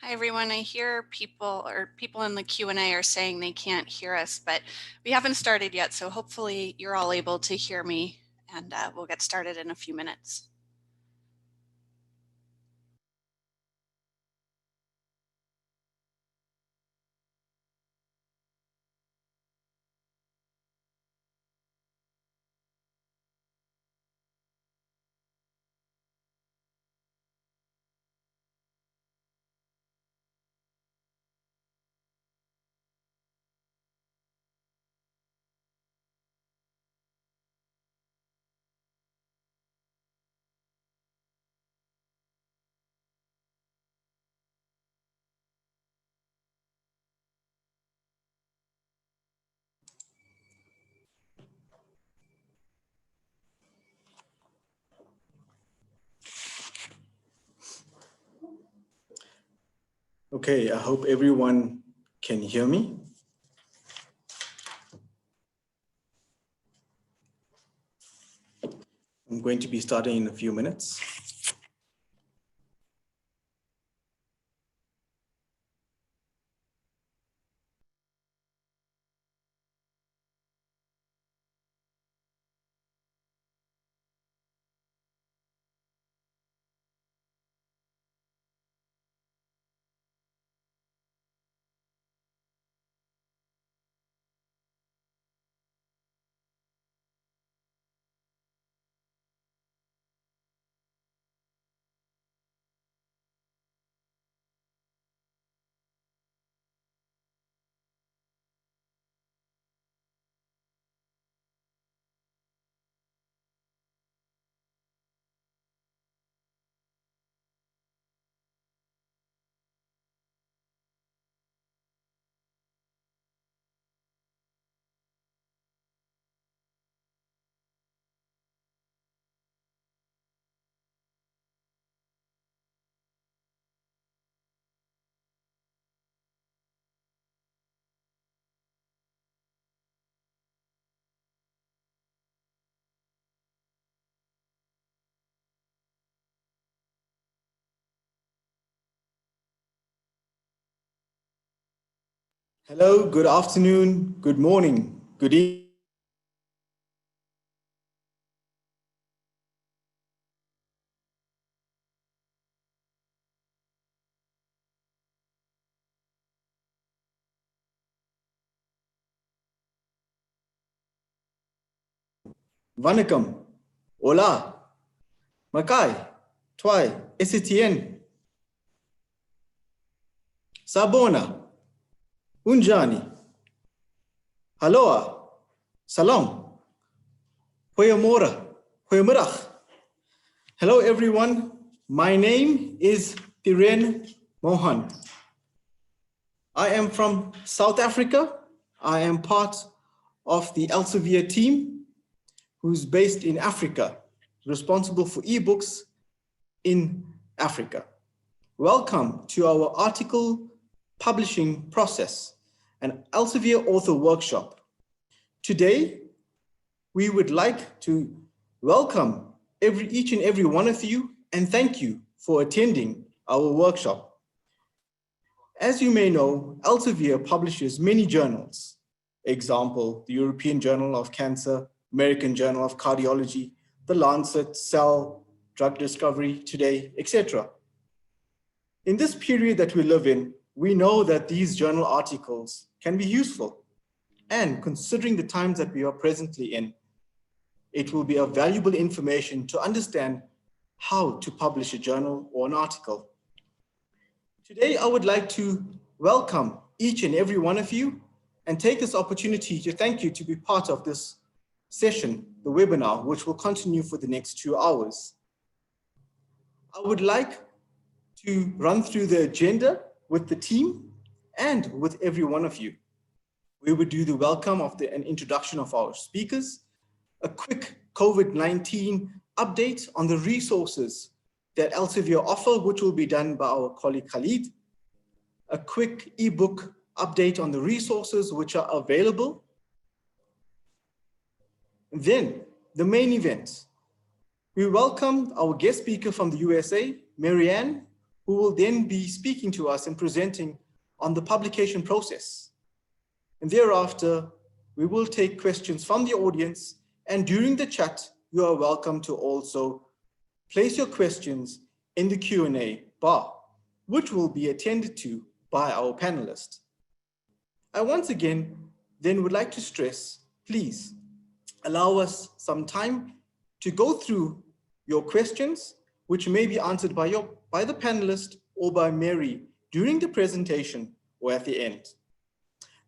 Hi, everyone. I hear people in the Q&A are saying they can't hear us, but we haven't started yet. So hopefully you're all able to hear me and we'll get started in a few minutes. Okay, I hope everyone can hear me. I'm going to be starting in a few minutes. Hello, good afternoon, good morning, good evening. Vanakkam, hola, Makai, Twai, Esitien, Sabona, Unjani, Haloa, Salam, Hoyamora, Hoyamirach. Hello everyone, my name is Tiren Mohan. I am from South Africa. I am part of the Elsevier team who's based in Africa, responsible for ebooks in Africa. Welcome to our article publishing process, an Elsevier author workshop. Today, we would like to welcome each and every one of you and thank you for attending our workshop. As you may know, Elsevier publishes many journals. Example, the European Journal of Cancer, American Journal of Cardiology, the Lancet, Cell, Drug Discovery Today, etc. In this period that we live in, we know that these journal articles can be useful. And considering the times that we are presently in, it will be a valuable information to understand how to publish a journal or an article. Today, I would like to welcome each and every one of you and take this opportunity to thank you to be part of this session, the webinar, which will continue for the next 2 hours. I would like to run through the agenda with the team and with every one of you. We would do the welcome of an introduction of our speakers, a quick COVID-19 update on the resources that Elsevier offer, which will be done by our colleague Khalid, a quick ebook update on the resources which are available. Then the main event. We welcome our guest speaker from the USA, Marianne, who will then be speaking to us and presenting on the publication process. And thereafter, we will take questions from the audience, and during the chat, you are welcome to also place your questions in the Q&A bar, which will be attended to by our panelists. I once again then would like to stress, please allow us some time to go through your questions, which may be answered by the panelist or by Mary during the presentation or at the end.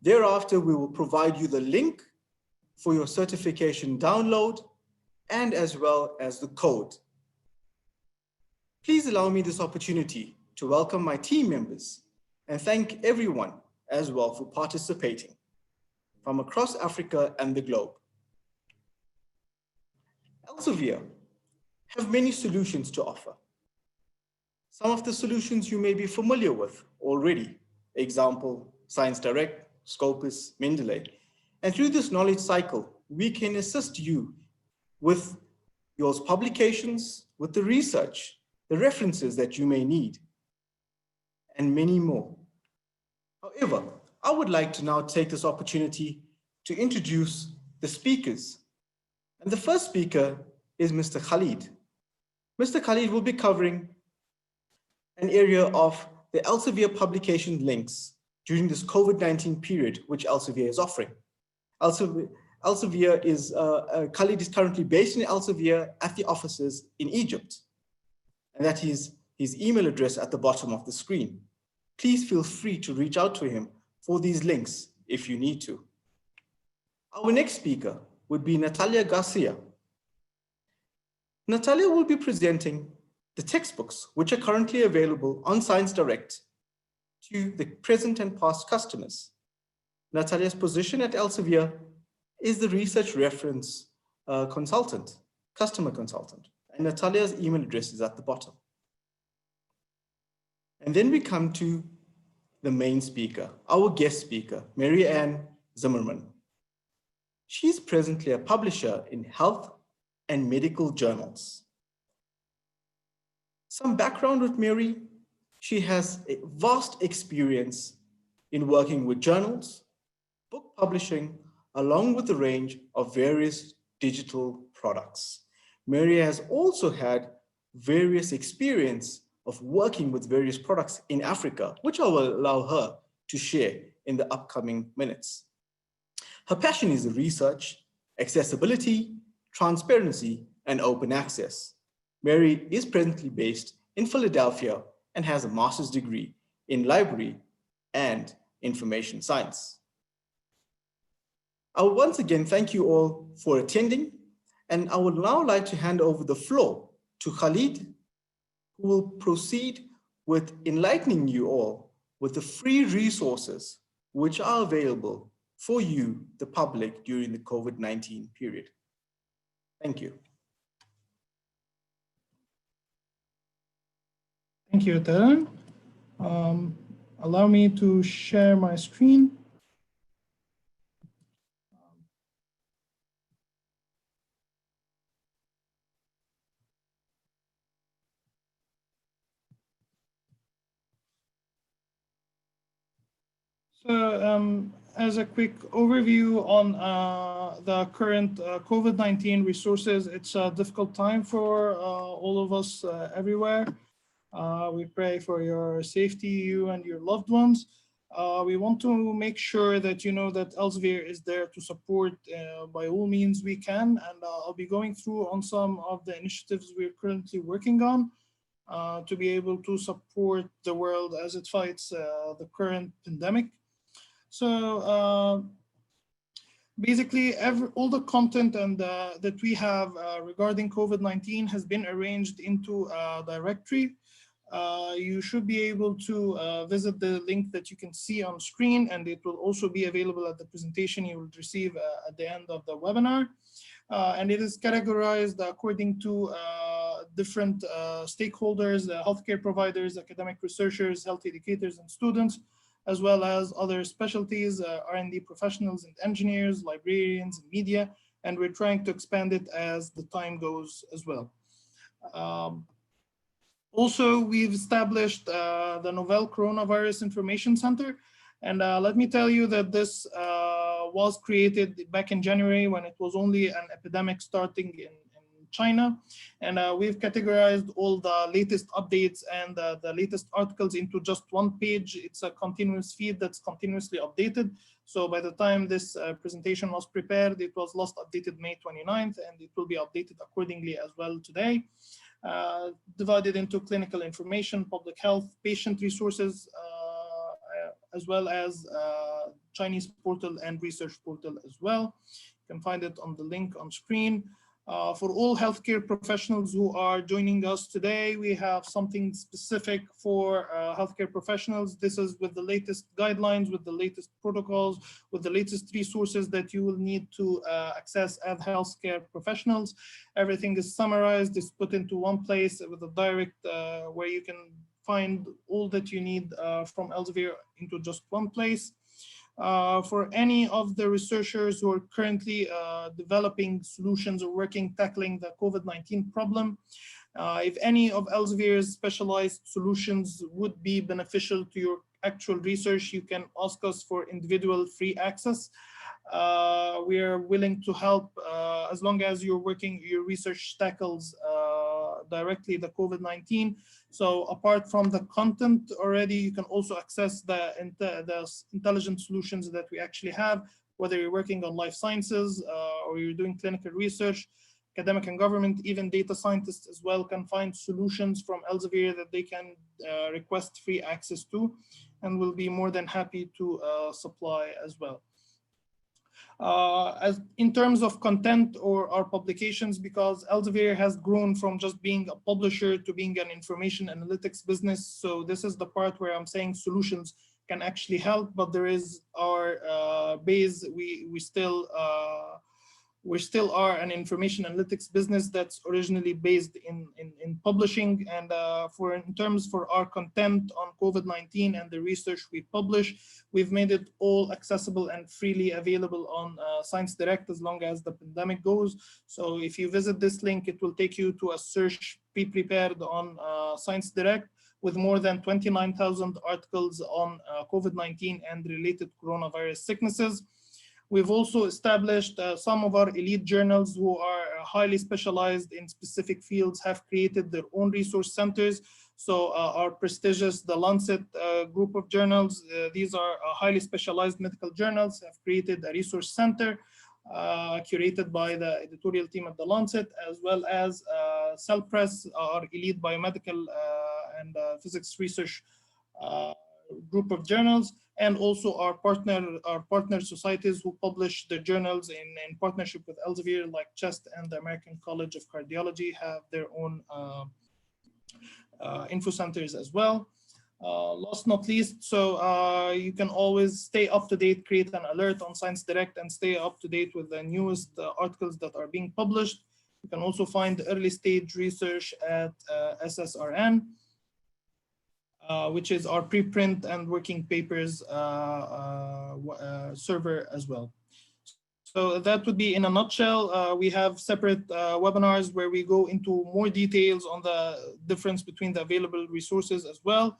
Thereafter, we will provide you the link for your certification download and as well as the code. Please allow me this opportunity to welcome my team members and thank everyone as well for participating from across Africa and the globe. Elsevier have many solutions to offer. Some of the solutions you may be familiar with already. Example, Science Direct, Scopus, Mendeley. And through this knowledge cycle, we can assist you with your publications, with the research, the references that you may need, and many more. However, I would like to now take this opportunity to introduce the speakers. And the first speaker is Mr. Khalid. Mr. Khalid will be covering an area of the Elsevier publication links during this COVID-19 period, which Elsevier is offering. Elsevier is, Khalid is currently based in Elsevier at the offices in Egypt. And that is his email address at the bottom of the screen. Please feel free to reach out to him for these links if you need to. Our next speaker would be Natalia Garcia. Natalia will be presenting the textbooks which are currently available on Science Direct to the present and past customers. Natalia's position at Elsevier is the research reference consultant, customer consultant, and Natalia's email address is at the bottom. And then we come to the main speaker, our guest speaker, Mary Ann Zimmerman. She's presently a publisher in health and medical journals. Some background with Mary: she has a vast experience in working with journals, book publishing, along with a range of various digital products. Mary has also had various experience of working with various products in Africa, which I will allow her to share in the upcoming minutes. Her passion is the research, accessibility, transparency, and open access. Mary is presently based in Philadelphia and has a master's degree in library and information science. I will once again thank you all for attending, and I would now like to hand over the floor to Khalid, who will proceed with enlightening you all with the free resources which are available for you, the public, during the COVID-19 period. Thank you. Thank you, Taran. Allow me to share my screen. So as a quick overview on the current COVID-19 resources, it's a difficult time for all of us everywhere. We pray for your safety, you and your loved ones. We want to make sure that you know that Elsevier is there to support by all means we can, and I'll be going through on some of the initiatives we're currently working on to be able to support the world as it fights the current pandemic. So basically, all the content and that we have regarding COVID-19 has been arranged into a directory. You should be able to visit the link that you can see on screen, and it will also be available at the presentation you will receive at the end of the webinar. And it is categorized according to different stakeholders, healthcare providers, academic researchers, health educators, and students, as well as other specialties, R&D professionals and engineers, librarians, and media, and we're trying to expand it as the time goes as well. Also, we've established the Novel Coronavirus Information Center. And let me tell you that this was created back in January when it was only an epidemic starting in China. And we've categorized all the latest updates and the latest articles into just one page. It's a continuous feed that's continuously updated. So by the time this presentation was prepared, it was last updated May 29th, and it will be updated accordingly as well today. Divided into clinical information, public health, patient resources, as well as Chinese portal and research portal as well. You can find it on the link on screen. For all healthcare professionals who are joining us today, we have something specific for healthcare professionals. This is with the latest guidelines, with the latest protocols, with the latest resources that you will need to access as healthcare professionals. Everything is summarized, is put into one place with a direct where you can find all that you need from Elsevier into just one place. For any of the researchers who are currently developing solutions or working tackling the COVID-19 problem, if any of Elsevier's specialized solutions would be beneficial to your actual research, you can ask us for individual free access. We are willing to help as long as your research tackles directly the COVID-19. So apart from the content already, you can also access the intelligent solutions that we actually have, whether you're working on life sciences or you're doing clinical research, academic and government, even data scientists as well can find solutions from Elsevier that they can request free access to, and we'll be more than happy to supply as well. As in terms of content or our publications, because Elsevier has grown from just being a publisher to being an information analytics business. So this is the part where I'm saying solutions can actually help, but there is our base. We still are an information analytics business that's originally based in publishing. And in terms for our content on COVID-19 and the research we publish, we've made it all accessible and freely available on Science Direct as long as the pandemic goes. So if you visit this link, it will take you to a search pre-prepared on Science Direct with more than 29,000 articles on COVID-19 and related coronavirus sicknesses. We've also established some of our elite journals who are highly specialized in specific fields have created their own resource centers. So our prestigious, the Lancet group of journals, these are highly specialized medical journals, have created a resource center curated by the editorial team at the Lancet, as well as Cell Press, our elite biomedical and physics research group of journals, and also our partner societies who publish their journals in partnership with Elsevier, like CHEST and the American College of Cardiology have their own info centers as well. Last not least, so you can always stay up to date, create an alert on Science Direct and stay up to date with the newest articles that are being published. You can also find early stage research at SSRN. Which is our preprint and working papers server as well. So that would be in a nutshell. We have separate webinars where we go into more details on the difference between the available resources as well.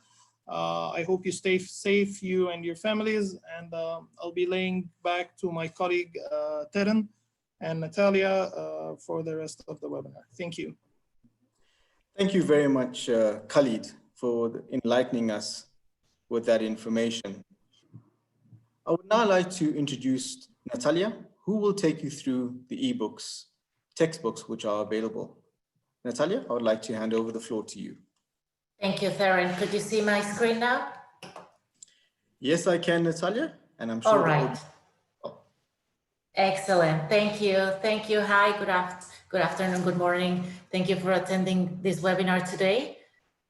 I hope you stay safe, you and your families, and I'll be laying back to my colleague Teren and Natalia for the rest of the webinar. Thank you. Thank you very much, Khalid, for enlightening us with that information. I would now like to introduce Natalia, who will take you through the ebooks, textbooks which are available. Natalia, I would like to hand over the floor to you. Thank you, Theron. Could you see my screen now? Yes, I can, Natalia, and I'm sure. All right. Excellent. Thank you. Thank you. Hi, good afternoon, good morning. Thank you for attending this webinar today.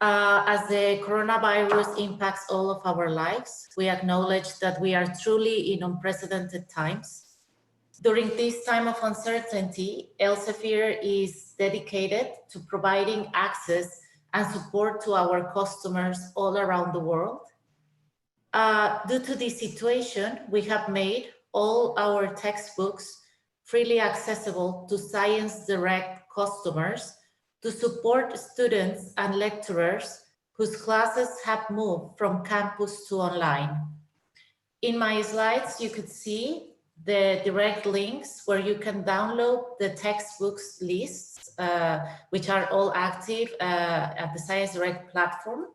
As the coronavirus impacts all of our lives, we acknowledge that we are truly in unprecedented times. During this time of uncertainty, Elsevier is dedicated to providing access and support to our customers all around the world. Due to this situation, we have made all our textbooks freely accessible to Science Direct customers to support students and lecturers whose classes have moved from campus to online. In my slides, you could see the direct links where you can download the textbooks lists, which are all active at the Science Direct platform,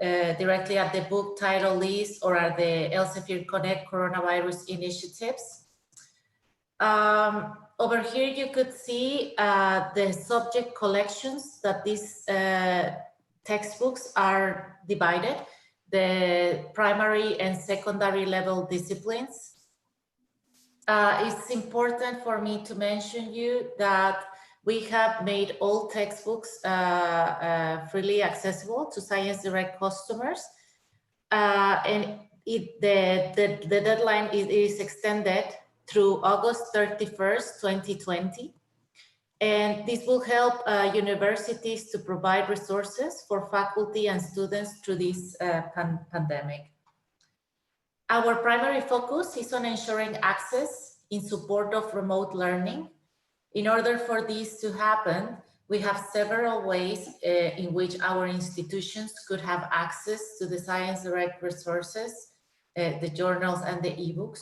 directly at the book title list or at the Elsevier Connect Coronavirus Initiatives. Over here, you could see the subject collections that these textbooks are divided, the primary and secondary level disciplines. It's important for me to mention you that we have made all textbooks freely accessible to Science Direct customers. And the deadline is extended through August 31st, 2020. And this will help universities to provide resources for faculty and students through this pandemic. Our primary focus is on ensuring access in support of remote learning. In order for this to happen, we have several ways in which our institutions could have access to the Science Direct resources, the journals and the ebooks.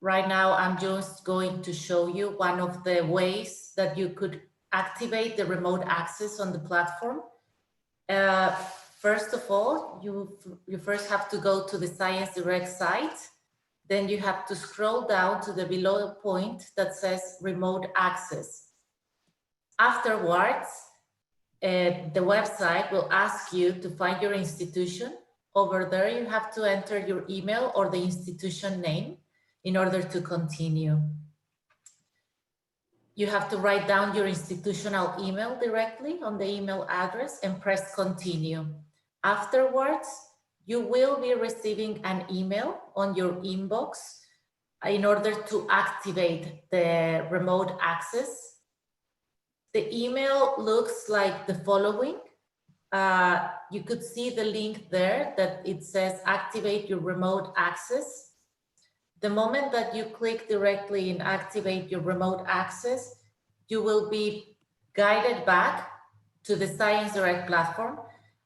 Right now, I'm just going to show you one of the ways that you could activate the remote access on the platform. First of all, you first have to go to the Science Direct site. Then you have to scroll down to the below point that says remote access. Afterwards, the website will ask you to find your institution. Over there, you have to enter your email or the institution name in order to continue. You have to write down your institutional email directly on the email address and press continue. Afterwards, you will be receiving an email on your inbox in order to activate the remote access. The email looks like the following. You could see the link there that it says activate your remote access. The moment that you click directly and activate your remote access, you will be guided back to the Science Direct platform.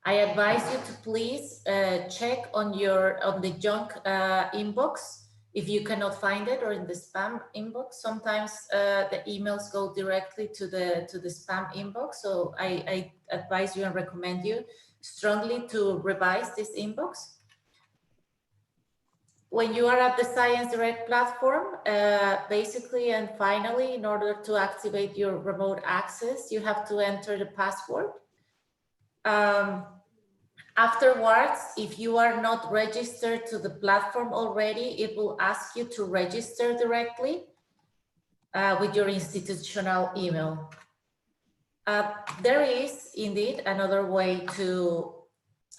I advise you to please check on the junk inbox if you cannot find it, or in the spam inbox. Sometimes the emails go directly to the spam inbox. So I advise you and recommend you strongly to revise this inbox. When you are at the Science Direct platform, basically and finally, in order to activate your remote access, you have to enter the password. Afterwards, if you are not registered to the platform already, it will ask you to register directly with your institutional email. There is indeed another way to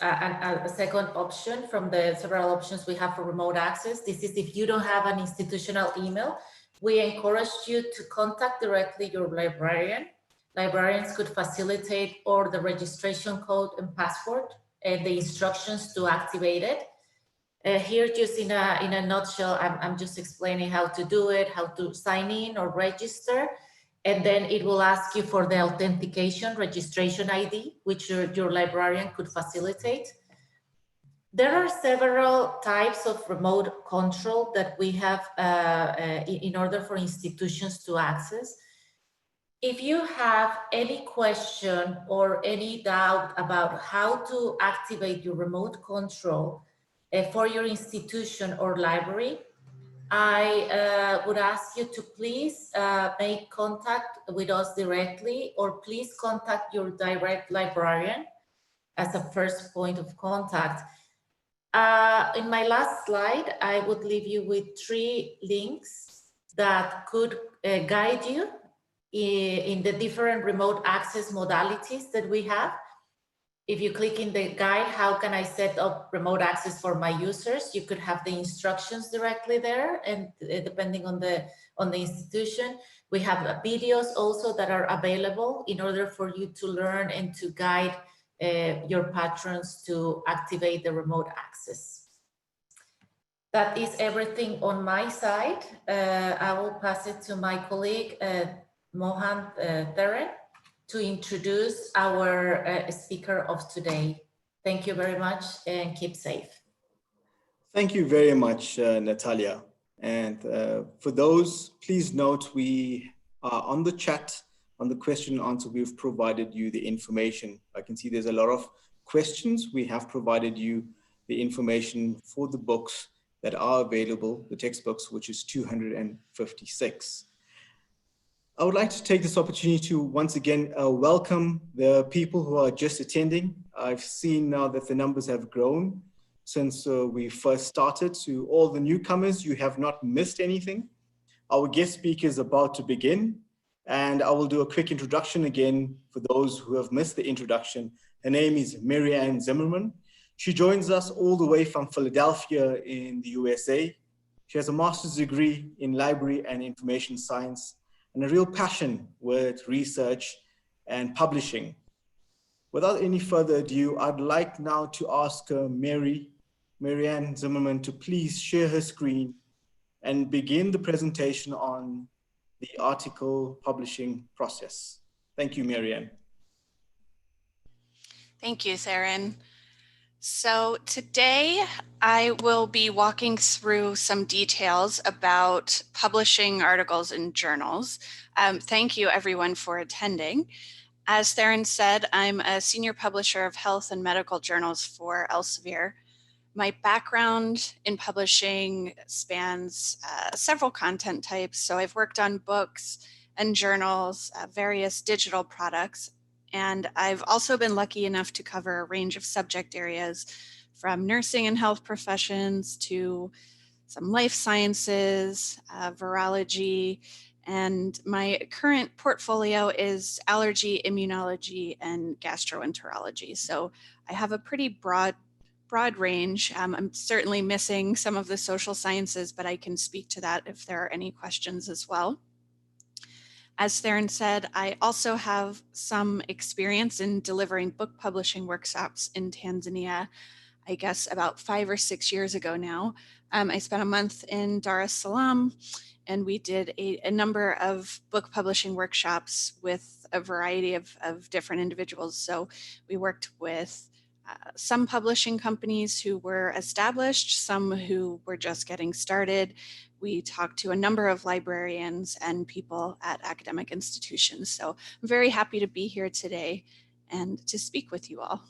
a second option from the several options we have for remote access. This is if you don't have an institutional email, we encourage you to contact directly your librarian. Librarians could facilitate or the registration code and password and the instructions to activate it. Here, just in a nutshell, I'm just explaining how to do it, how to sign in or register. And then it will ask you for the authentication registration ID, which your librarian could facilitate. There are several types of remote control that we have in order for institutions to access. If you have any question or any doubt about how to activate your remote control for your institution or library, I would ask you to please make contact with us directly, or please contact your direct librarian as a first point of contact. In my last slide, I would leave you with 3 links that could guide you in the different remote access modalities that we have. If you click in the guide, how can I set up remote access for my users? You could have the instructions directly there, and depending on the institution, we have videos also that are available in order for you to learn and to guide your patrons to activate the remote access. That is everything on my side. I will pass it to my colleague, Mohan Theren. to introduce our speaker of today. Thank you very much and keep safe. Thank you very much, Natalia. And for those, please note we are on the chat, on the question and answer, we've provided you the information. I can see there's a lot of questions. We have provided you the information for the books that are available, the textbooks, which is 256. I would like to take this opportunity to once again welcome the people who are just attending. I've seen now that the numbers have grown since we first started. To all the newcomers, you have not missed anything. Our guest speaker is about to begin, and I will do a quick introduction again for those who have missed the introduction. Her name is Marianne Zimmerman. She joins us all the way from Philadelphia in the USA. She has a master's degree in library and information science and a real passion with research and publishing. Without any further ado, I'd like now to ask Marianne Zimmerman to please share her screen and begin the presentation on the article publishing process. Thank you, Marianne. Thank you, Theron. So today I will be walking through some details about publishing articles in journals. Thank you everyone for attending. As Theron said, I'm a senior publisher of health and medical journals for Elsevier. My background in publishing spans several content types. So I've worked on books and journals, various digital products, and I've also been lucky enough to cover a range of subject areas from nursing and health professions to some life sciences, virology, and my current portfolio is allergy, immunology, and gastroenterology. So I have a pretty broad range. I'm certainly missing some of the social sciences, but I can speak to that if there are any questions as well. As Theron said, I also have some experience in delivering book publishing workshops in Tanzania, I guess about 5 or 6 years ago now. I spent a month in Dar es Salaam, and we did a number of book publishing workshops with a variety of different individuals. So we worked with some publishing companies who were established, some who were just getting started. We talked to a number of librarians and people at academic institutions. So I'm very happy to be here today and to speak with you all.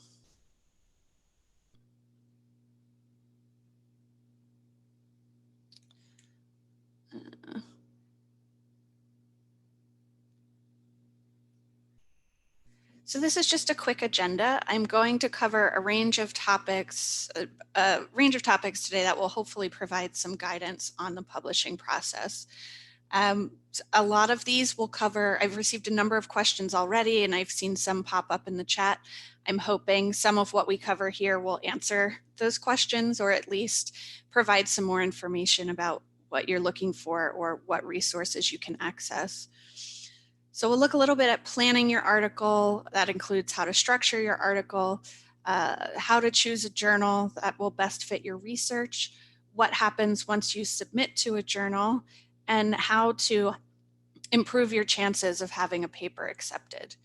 So this is just a quick agenda. I'm going to cover a range of topics today that will hopefully provide some guidance on the publishing process. A lot of these will cover, I've received a number of questions already, and I've seen some pop up in the chat. I'm hoping some of what we cover here will answer those questions, or at least provide some more information about what you're looking for or what resources you can access. So we'll look a little bit at planning your article. That includes how to structure your article, how to choose a journal that will best fit your research, what happens once you submit to a journal, and how to improve your chances of having a paper accepted.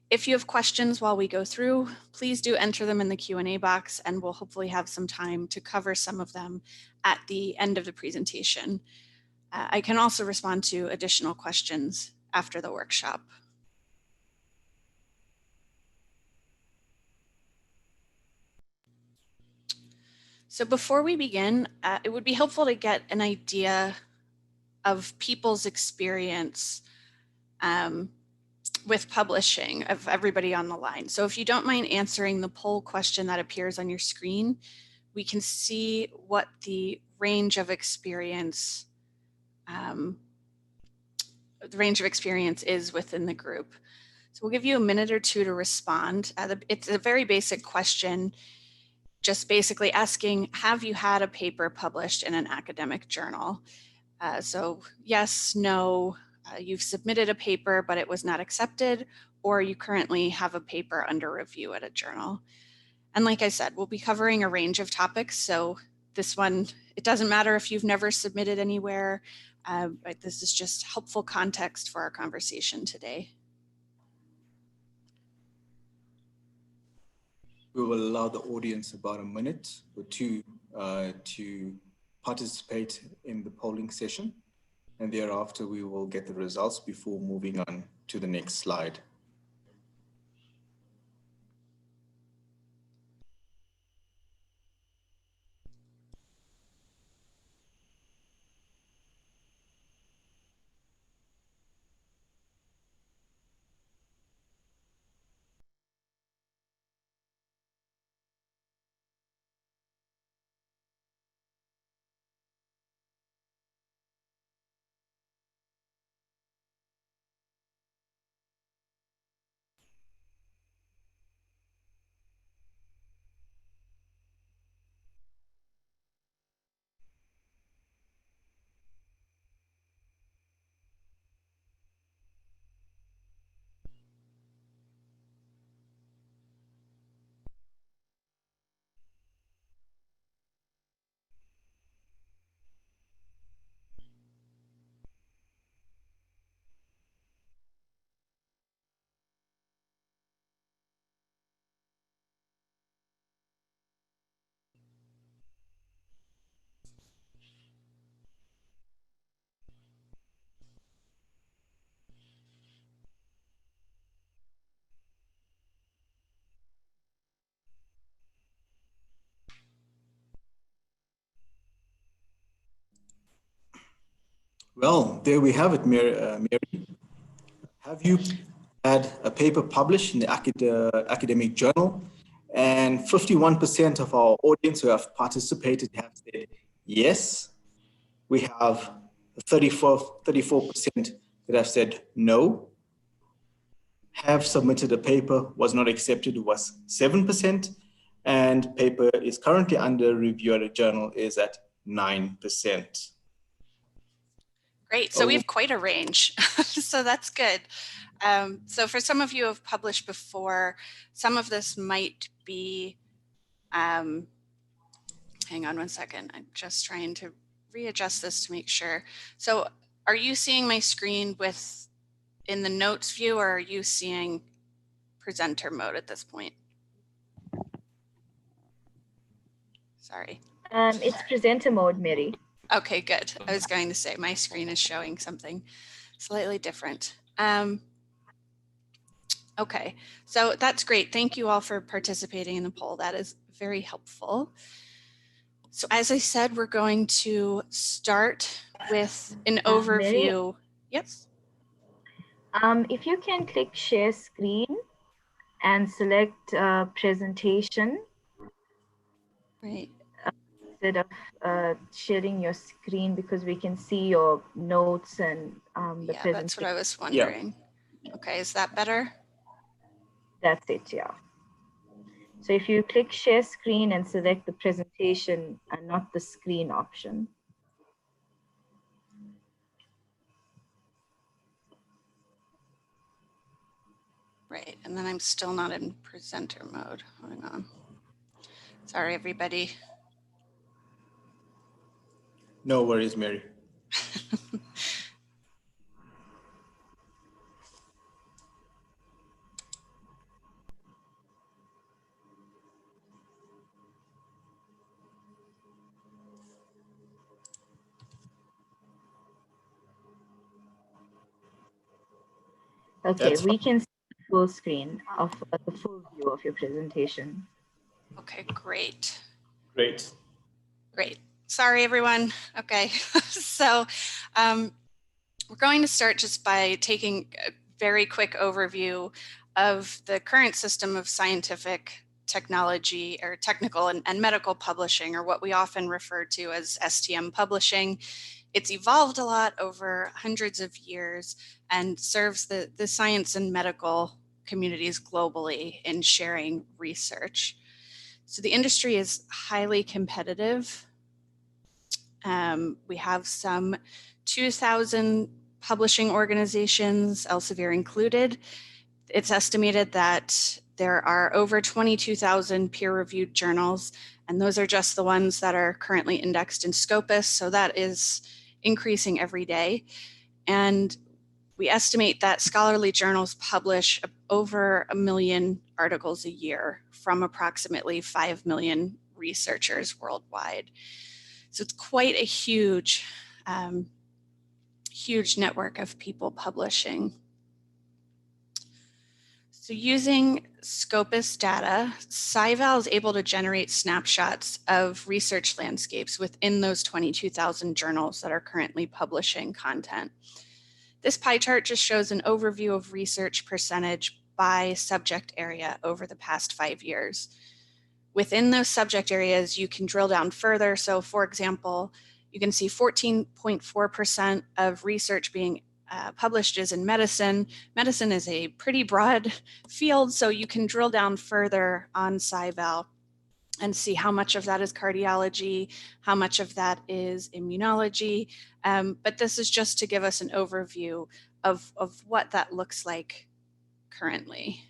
If you have questions while we go through, please do enter them in the Q&A box, and we'll hopefully have some time to cover some of them at the end of the presentation. I can also respond to additional questions after the workshop. So before we begin, it would be helpful to get an idea of people's experience with publishing, of everybody on the line. So if you don't mind answering the poll question that appears on your screen, we can see what the range of experience is within the group. So we'll give you a minute or two to respond. It's a very basic question, just basically asking, have you had a paper published in an academic journal? So yes, no, you've submitted a paper, but it was not accepted, or you currently have a paper under review at a journal. And like I said, we'll be covering a range of topics. So this one, it doesn't matter if you've never submitted anywhere. But this is just helpful context for our conversation today. We will allow the audience about a minute or two to participate in the polling session, and thereafter we will get the results before moving on to the next slide. Well, there we have it, Mary. Have you had a paper published in the academic journal? And 51% of our audience who have participated have said yes. We have 34% that have said no. Have submitted a paper, was not accepted, was 7%. And paper is currently under review at a journal is at 9%. Great. So we have quite a range. So that's good. So for some of you who have published before, some of this might be, hang on one second. I'm just trying to readjust this to make sure. So are you seeing my screen in the notes view, or are you seeing presenter mode at this point? Sorry. It's presenter mode, Mary. Okay, good. I was going to say my screen is showing something slightly different. Okay, so that's great. Thank you all for participating in the poll. That is very helpful. So as I said, we're going to start with an overview. Mary? Yes. If you can click share screen and select presentation. Right. Instead of sharing your screen, because we can see your notes and the presentation. That's what I was wondering. Yeah. Okay, is that better? That's it, yeah. So if you click share screen and select the presentation and not the screen option. Right, and then I'm still not in presenter mode. Hang on. Sorry, everybody. No worries, Mary. Okay, we can see the full screen of the full view of your presentation. Okay, great. Great. Great. Sorry, everyone. Okay, so we're going to start just by taking a very quick overview of the current system of scientific technology or technical and medical publishing, or what we often refer to as STM publishing. It's evolved a lot over hundreds of years and serves the science and medical communities globally in sharing research. So the industry is highly competitive. We have some 2,000 publishing organizations, Elsevier included. It's estimated that there are over 22,000 peer-reviewed journals, and those are just the ones that are currently indexed in Scopus, so that is increasing every day. And We estimate that scholarly journals publish over 1 million articles a year from approximately 5 million researchers worldwide. So it's quite a huge, huge network of people publishing. So using Scopus data, SciVal is able to generate snapshots of research landscapes within those 22,000 journals that are currently publishing content. This pie chart just shows an overview of research percentage by subject area over the past 5 years. Within those subject areas, you can drill down further. So for example, you can see 14.4% of research being published is in medicine. Medicine is a pretty broad field, so you can drill down further on SciVal and see how much of that is cardiology, how much of that is immunology. But this is just to give us an overview of what that looks like currently.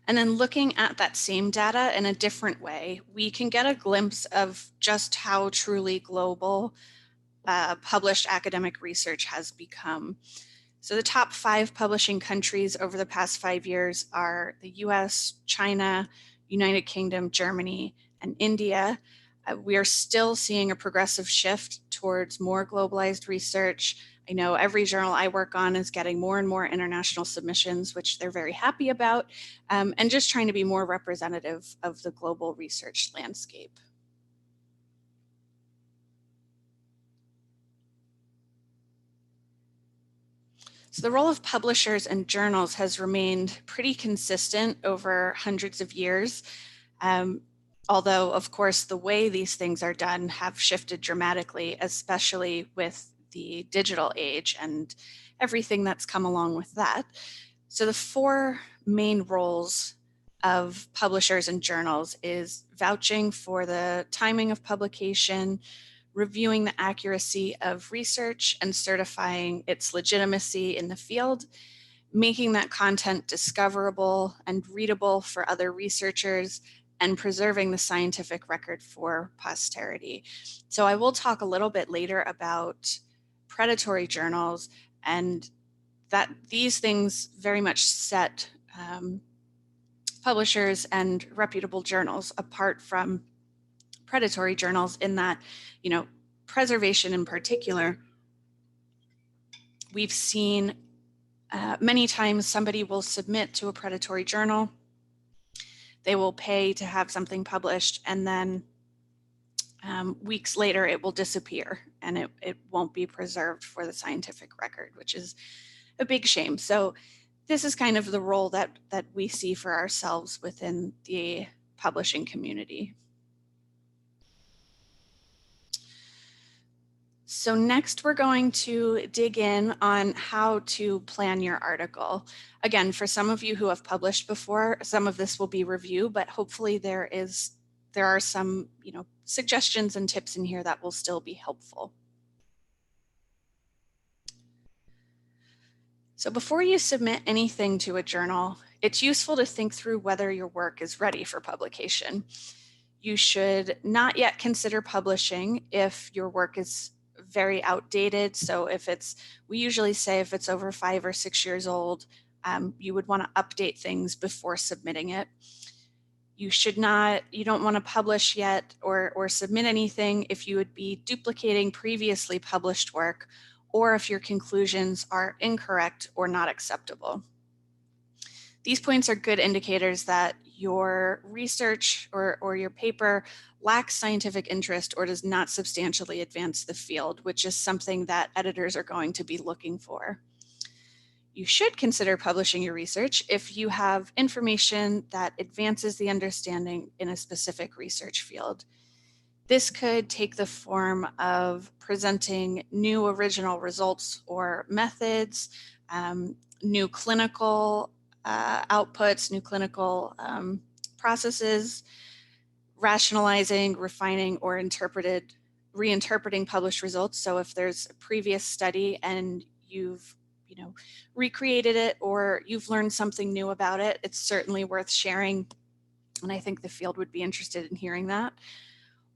And then looking at that same data in a different way, we can get a glimpse of just how truly global published academic research has become. So the top 5 publishing countries over the past 5 years are the US, China, United Kingdom, Germany, and India. We are still seeing a progressive shift towards more globalized research. I know every journal I work on is getting more and more international submissions, which they're very happy about, and just trying to be more representative of the global research landscape. So the role of publishers and journals has remained pretty consistent over hundreds of years. Although, of course, the way these things are done have shifted dramatically, especially with the digital age and everything that's come along with that. So the 4 main roles of publishers and journals is vouching for the timing of publication, reviewing the accuracy of research and certifying its legitimacy in the field, making that content discoverable and readable for other researchers, and preserving the scientific record for posterity. So I will talk a little bit later about predatory journals, and that these things very much set publishers and reputable journals apart from predatory journals, in that, you know, preservation in particular, we've seen many times somebody will submit to a predatory journal, they will pay to have something published, and then weeks later it will disappear and it won't be preserved for the scientific record, which is a big shame. So this is kind of the role that we see for ourselves within the publishing community. So next we're going to dig in on how to plan your article. Again, for some of you who have published before, some of this will be review, but hopefully there are some, suggestions and tips in here that will still be helpful. So before you submit anything to a journal, it's useful to think through whether your work is ready for publication. You should not yet consider publishing if your work is very outdated. So we usually say if it's over 5 or 6 years old, you would want to update things before submitting it. You don't want to publish yet or submit anything if you would be duplicating previously published work, or if your conclusions are incorrect or not acceptable. These points are good indicators that your research or your paper lacks scientific interest or does not substantially advance the field, which is something that editors are going to be looking for. You should consider publishing your research if you have information that advances the understanding in a specific research field. This could take the form of presenting new original results or methods, new clinical outputs, new clinical processes, rationalizing, refining, or reinterpreting published results. So if there's a previous study and you've recreated it or you've learned something new about it, it's certainly worth sharing. And I think the field would be interested in hearing that.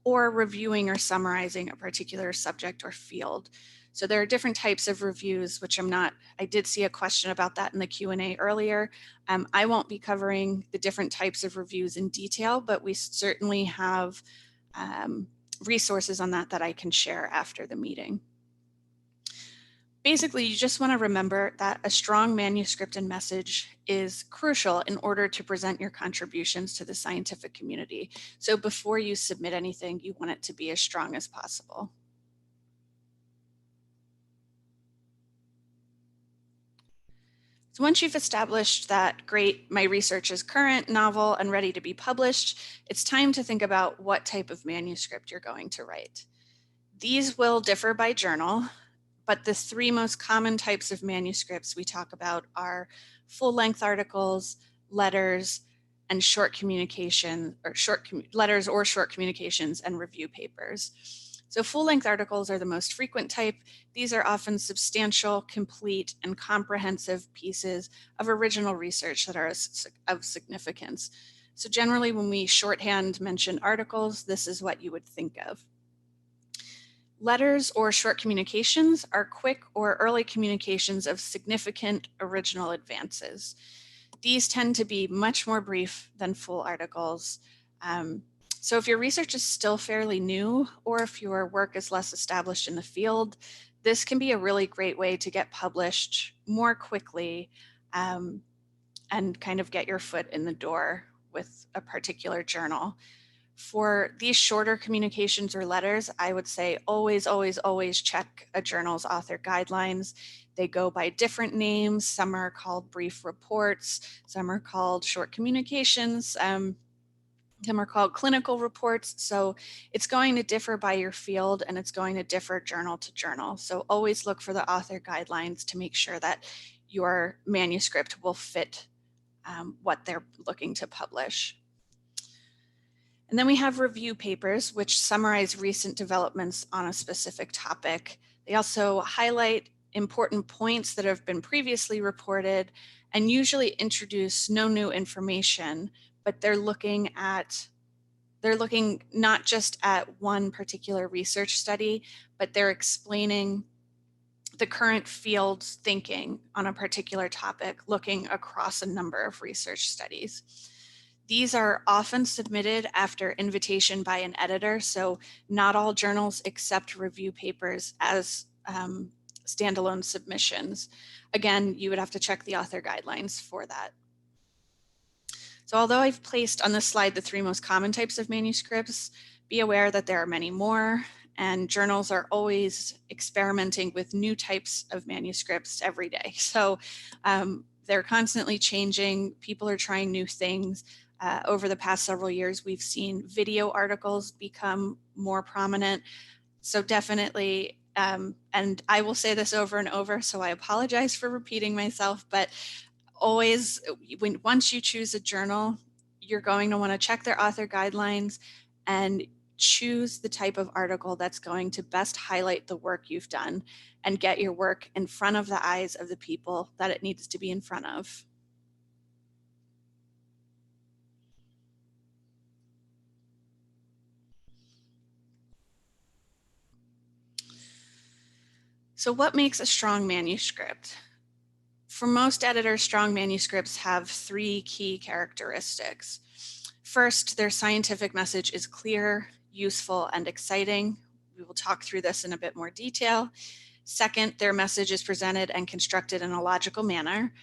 or reviewing or summarizing a particular subject or field. So there are different types of reviews, which I did see a question about that in the Q&A earlier. I won't be covering the different types of reviews in detail, but we certainly have resources on that I can share after the meeting. Basically, you just want to remember that a strong manuscript and message is crucial in order to present your contributions to the scientific community. So before you submit anything, you want it to be as strong as possible. So once you've established that, great, my research is current, novel, and ready to be published, it's time to think about what type of manuscript you're going to write. These will differ by journal, but the three most common types of manuscripts we talk about are full-length articles, letters, and short communication, or letters or short communications and review papers. So full-length articles are the most frequent type. These are often substantial, complete, and comprehensive pieces of original research that are of significance. So generally, when we shorthand mention articles, this is what you would think of. Letters or short communications are quick or early communications of significant original advances. These tend to be much more brief than full articles. So if your research is still fairly new, or if your work is less established in the field, this can be a really great way to get published more quickly and kind of get your foot in the door with a particular journal. For these shorter communications or letters, I would say always, always, always check a journal's author guidelines. They go by different names. Some are called brief reports, some are called short communications, some are called clinical reports. So it's going to differ by your field, and it's going to differ journal to journal. So always look for the author guidelines to make sure that your manuscript will fit what they're looking to publish. And then we have review papers, which summarize recent developments on a specific topic. They also highlight important points that have been previously reported and usually introduce no new information, but they're looking not just at one particular research study, but they're explaining the current field's thinking on a particular topic, looking across a number of research studies. These are often submitted after invitation by an editor, so not all journals accept review papers as standalone submissions. Again, you would have to check the author guidelines for that. So although I've placed on this slide the three most common types of manuscripts, be aware that there are many more, and journals are always experimenting with new types of manuscripts every day. So they're constantly changing. People are trying new things. Over the past several years, we've seen video articles become more prominent. So definitely, and I will say this over and over, so I apologize for repeating myself, but always, once you choose a journal, you're going to want to check their author guidelines and choose the type of article that's going to best highlight the work you've done and get your work in front of the eyes of the people that it needs to be in front of. So what makes a strong manuscript? For most editors, strong manuscripts have three key characteristics. First, their scientific message is clear, useful, and exciting. We will talk through this in a bit more detail. Second, their message is presented and constructed in a logical manner.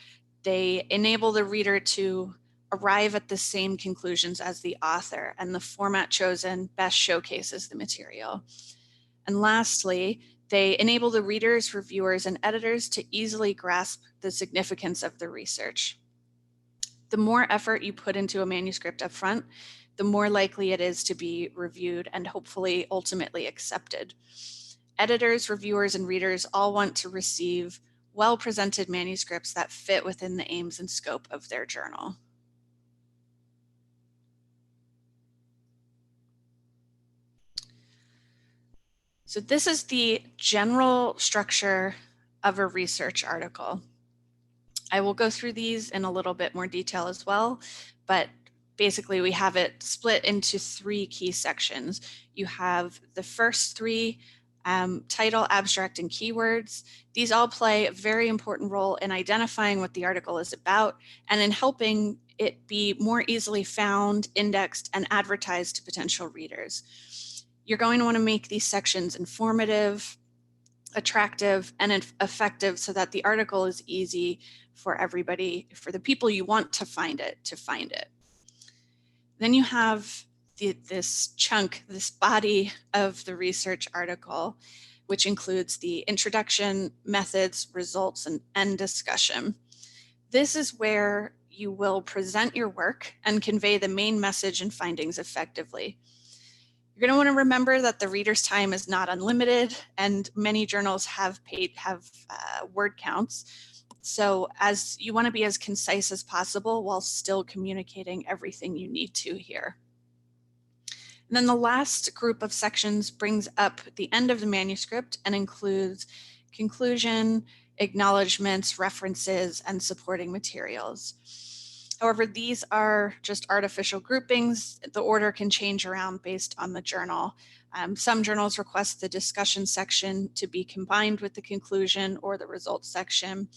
They enable the reader to arrive at the same conclusions as the author, and the format chosen best showcases the material. And lastly, they enable the readers, reviewers, and editors to easily grasp the significance of the research. The more effort you put into a manuscript up front, the more likely it is to be reviewed and hopefully ultimately accepted. Editors, reviewers, and readers all want to receive well-presented manuscripts that fit within the aims and scope of their journal. So this is the general structure of a research article. I will go through these in a little bit more detail as well, but basically we have it split into 3 key sections. You have the first 3, title, abstract, and keywords. These all play a very important role in identifying what the article is about and in helping it be more easily found, indexed, and advertised to potential readers. You're going to want to make these sections informative, attractive, and effective so that the article is easy for everybody, for the people you want to find it. Then you have this chunk, this body of the research article, which includes the introduction, methods, results, and end discussion. This is where you will present your work and convey the main message and findings effectively. You're going to want to remember that the reader's time is not unlimited, and many journals have word counts. So as you want to be as concise as possible while still communicating everything you need to here. And then the last group of sections brings up the end of the manuscript and includes conclusion, acknowledgements, references, and supporting materials. However, these are just artificial groupings. The order can change around based on the journal. Some journals request the discussion section to be combined with the conclusion or the results section.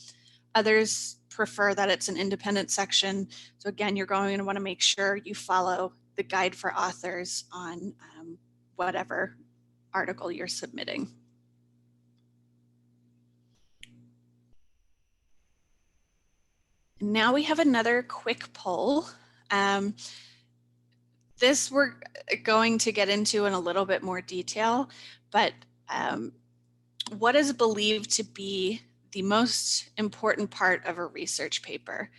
Others prefer that it's an independent section. So again, you're going to want to make sure you follow the guide for authors on whatever article you're submitting. Now we have another quick poll. This we're going to get into in a little bit more detail, but what is believed to be the most important part of a research paper?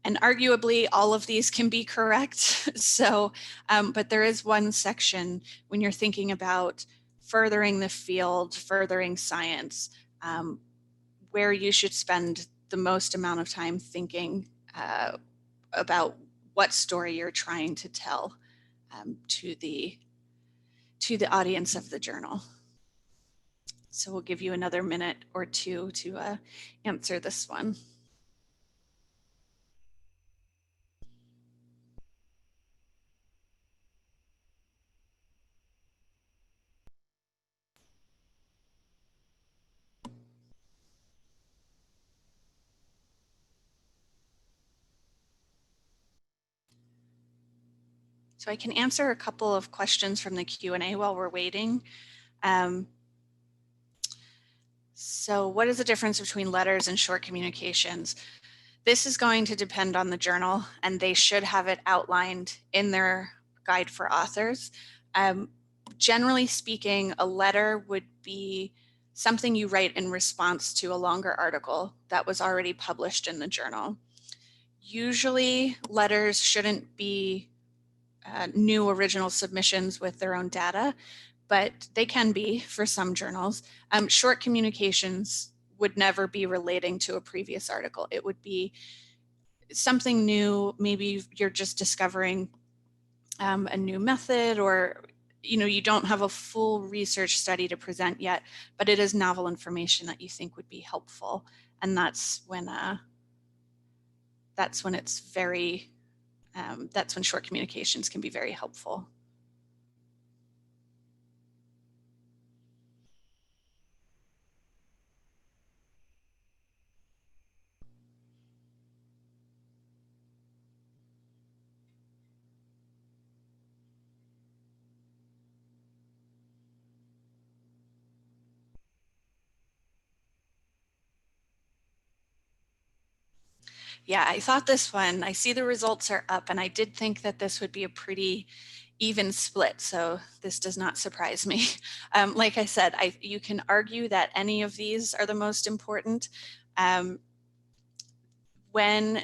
And arguably all of these can be correct. So, but there is one section when you're thinking about furthering the field, furthering science, where you should spend the most amount of time thinking about what story you're trying to tell to the audience of the journal. So we'll give you another minute or two to answer this one. So I can answer a couple of questions from the Q&A while we're waiting. So what is the difference between letters and short communications? This is going to depend on the journal, and they should have it outlined in their guide for authors. Generally speaking, a letter would be something you write in response to a longer article that was already published in the journal. Usually letters shouldn't be new original submissions with their own data, but they can be for some journals. Short communications would never be relating to a previous article. It would be something new. Maybe you're just discovering a new method, or you don't have a full research study to present yet, but it is novel information that you think would be helpful. And that's when it's very that's when short communications can be very helpful. Yeah, I thought this one, I see the results are up, and I did think that this would be a pretty even split, so this does not surprise me. Like I said, you can argue that any of these are the most important. When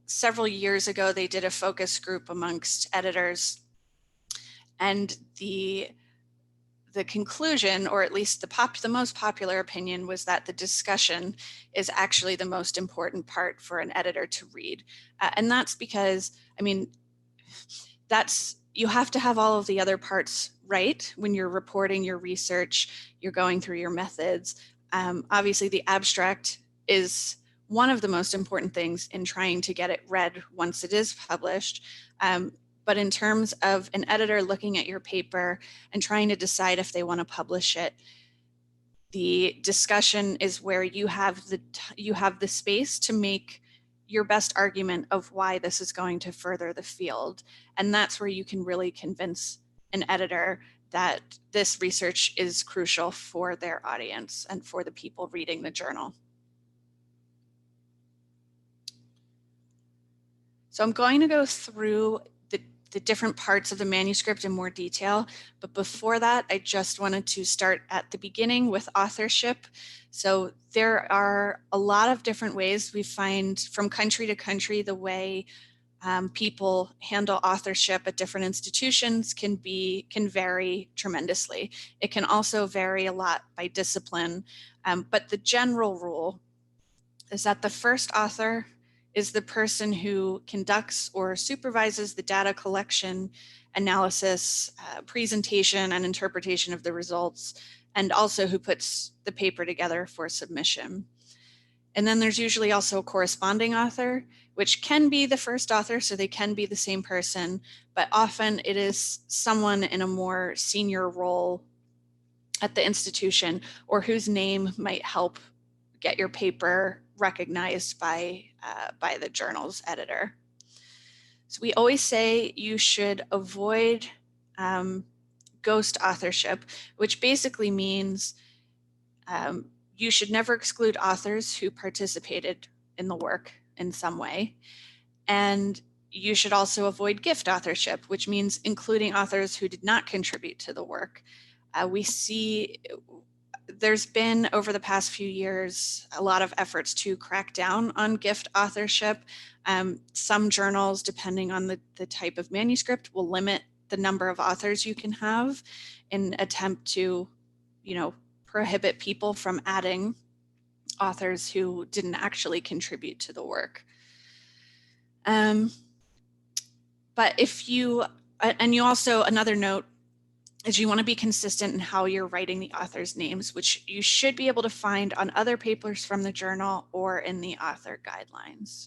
several years ago, they did a focus group amongst editors, and the conclusion, or at least the most popular opinion, was that the discussion is actually the most important part for an editor to read. And that's because, you have to have all of the other parts right when you're reporting your research, you're going through your methods. Obviously, the abstract is one of the most important things in trying to get it read once it is published. But in terms of an editor looking at your paper and trying to decide if they want to publish it, the discussion is where you have the space to make your best argument of why this is going to further the field. And that's where you can really convince an editor that this research is crucial for their audience and for the people reading the journal. So I'm going to go through the different parts of the manuscript in more detail, but before that, I just wanted to start at the beginning with authorship. So there are a lot of different ways we find from country to country the way people handle authorship at different institutions can vary tremendously. It can also vary a lot by discipline, but the general rule is that the first author is the person who conducts or supervises the data collection, analysis, presentation, and interpretation of the results, and also who puts the paper together for submission. And then there's usually also a corresponding author, which can be the first author, so they can be the same person, but often it is someone in a more senior role at the institution or whose name might help get your paper recognized by the journal's editor. So we always say you should avoid ghost authorship, which basically means you should never exclude authors who participated in the work in some way. And you should also avoid gift authorship, which means including authors who did not contribute to the work. We see there's been, over the past few years, a lot of efforts to crack down on gift authorship. Some journals, depending on the type of manuscript, will limit the number of authors you can have in attempt to, prohibit people from adding authors who didn't actually contribute to the work. But if you, and you also, another note is you want to be consistent in how you're writing the author's names, which you should be able to find on other papers from the journal or in the author guidelines.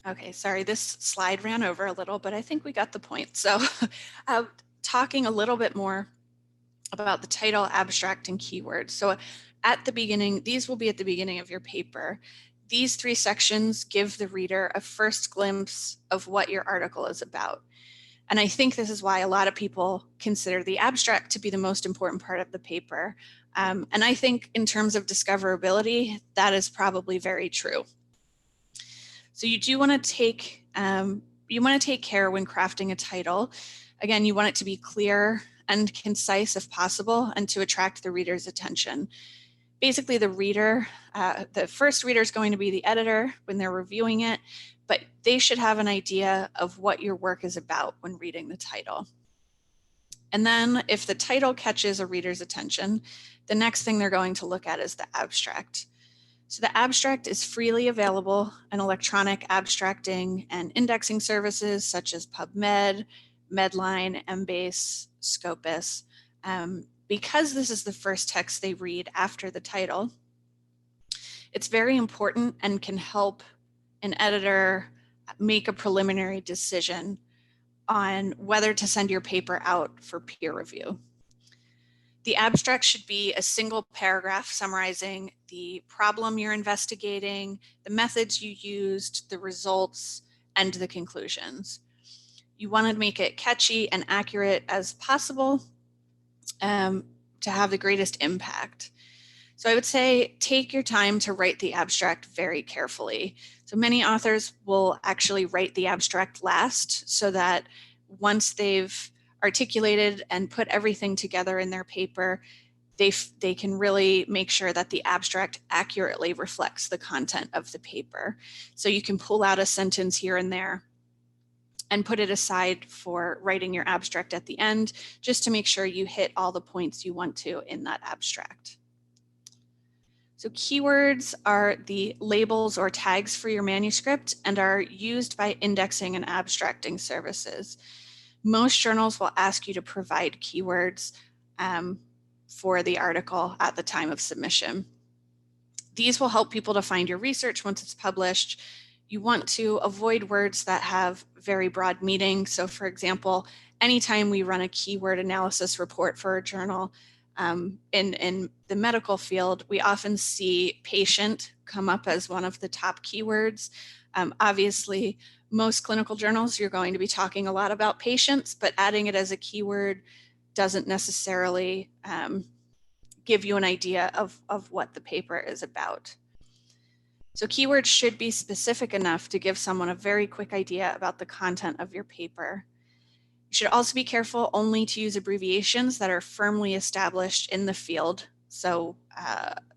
Okay, sorry, this slide ran over a little, but I think we got the point. So talking a little bit more about the title, abstract, and keywords. So at the beginning, these will be at the beginning of your paper. These three sections give the reader a first glimpse of what your article is about. And I think this is why a lot of people consider the abstract to be the most important part of the paper. And I think in terms of discoverability, that is probably very true. So you do want to take care when crafting a title. Again, you want it to be clear and concise if possible, and to attract the reader's attention. Basically, the reader, the first reader is going to be the editor when they're reviewing it, but they should have an idea of what your work is about when reading the title. And then if the title catches a reader's attention, the next thing they're going to look at is the abstract. So the abstract is freely available in electronic abstracting and indexing services such as PubMed, Medline, Embase, Scopus. Because this is the first text they read after the title, it's very important and can help an editor make a preliminary decision on whether to send your paper out for peer review. The abstract should be a single paragraph summarizing the problem you're investigating, the methods you used, the results, and the conclusions. You want to make it catchy and accurate as possible to have the greatest impact. So I would say take your time to write the abstract very carefully. So many authors will actually write the abstract last so that once they've articulated and put everything together in their paper, they can really make sure that the abstract accurately reflects the content of the paper. So you can pull out a sentence here and there and put it aside for writing your abstract at the end, just to make sure you hit all the points you want to in that abstract. So keywords are the labels or tags for your manuscript and are used by indexing and abstracting services. Most journals will ask you to provide keywords for the article at the time of submission. These will help people to find your research once it's published. You want to avoid words that have very broad meaning. So for example, anytime we run a keyword analysis report for a journal, in the medical field, we often see patient come up as one of the top keywords. Obviously, most clinical journals, you're going to be talking a lot about patients, but adding it as a keyword doesn't necessarily give you an idea of what the paper is about. So keywords should be specific enough to give someone a very quick idea about the content of your paper. You should also be careful only to use abbreviations that are firmly established in the field. So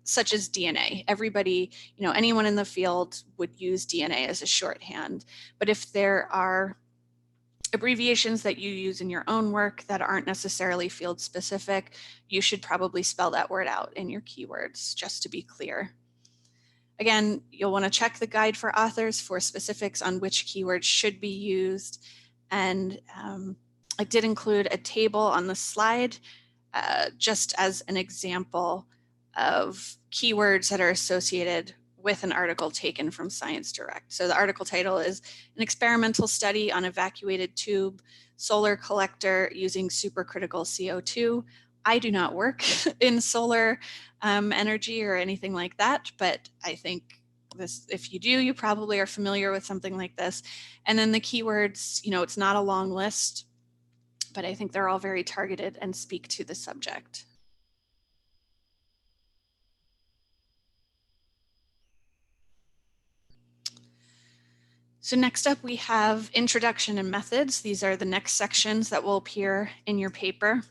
such as DNA. Everybody, anyone in the field would use DNA as a shorthand. But if there are abbreviations that you use in your own work that aren't necessarily field specific, you should probably spell that word out in your keywords, just to be clear. Again, you'll want to check the guide for authors for specifics on which keywords should be used. And I did include a table on the slide just as an example of keywords that are associated with an article taken from Science Direct. So the article title is An Experimental Study on Evacuated Tube Solar Collector Using Supercritical CO2. I do not work in solar energy or anything like that, but I think this, if you do, you probably are familiar with something like this. And then the keywords, it's not a long list, but I think they're all very targeted and speak to the subject. So next up we have introduction and methods. These are the next sections that will appear in your paper.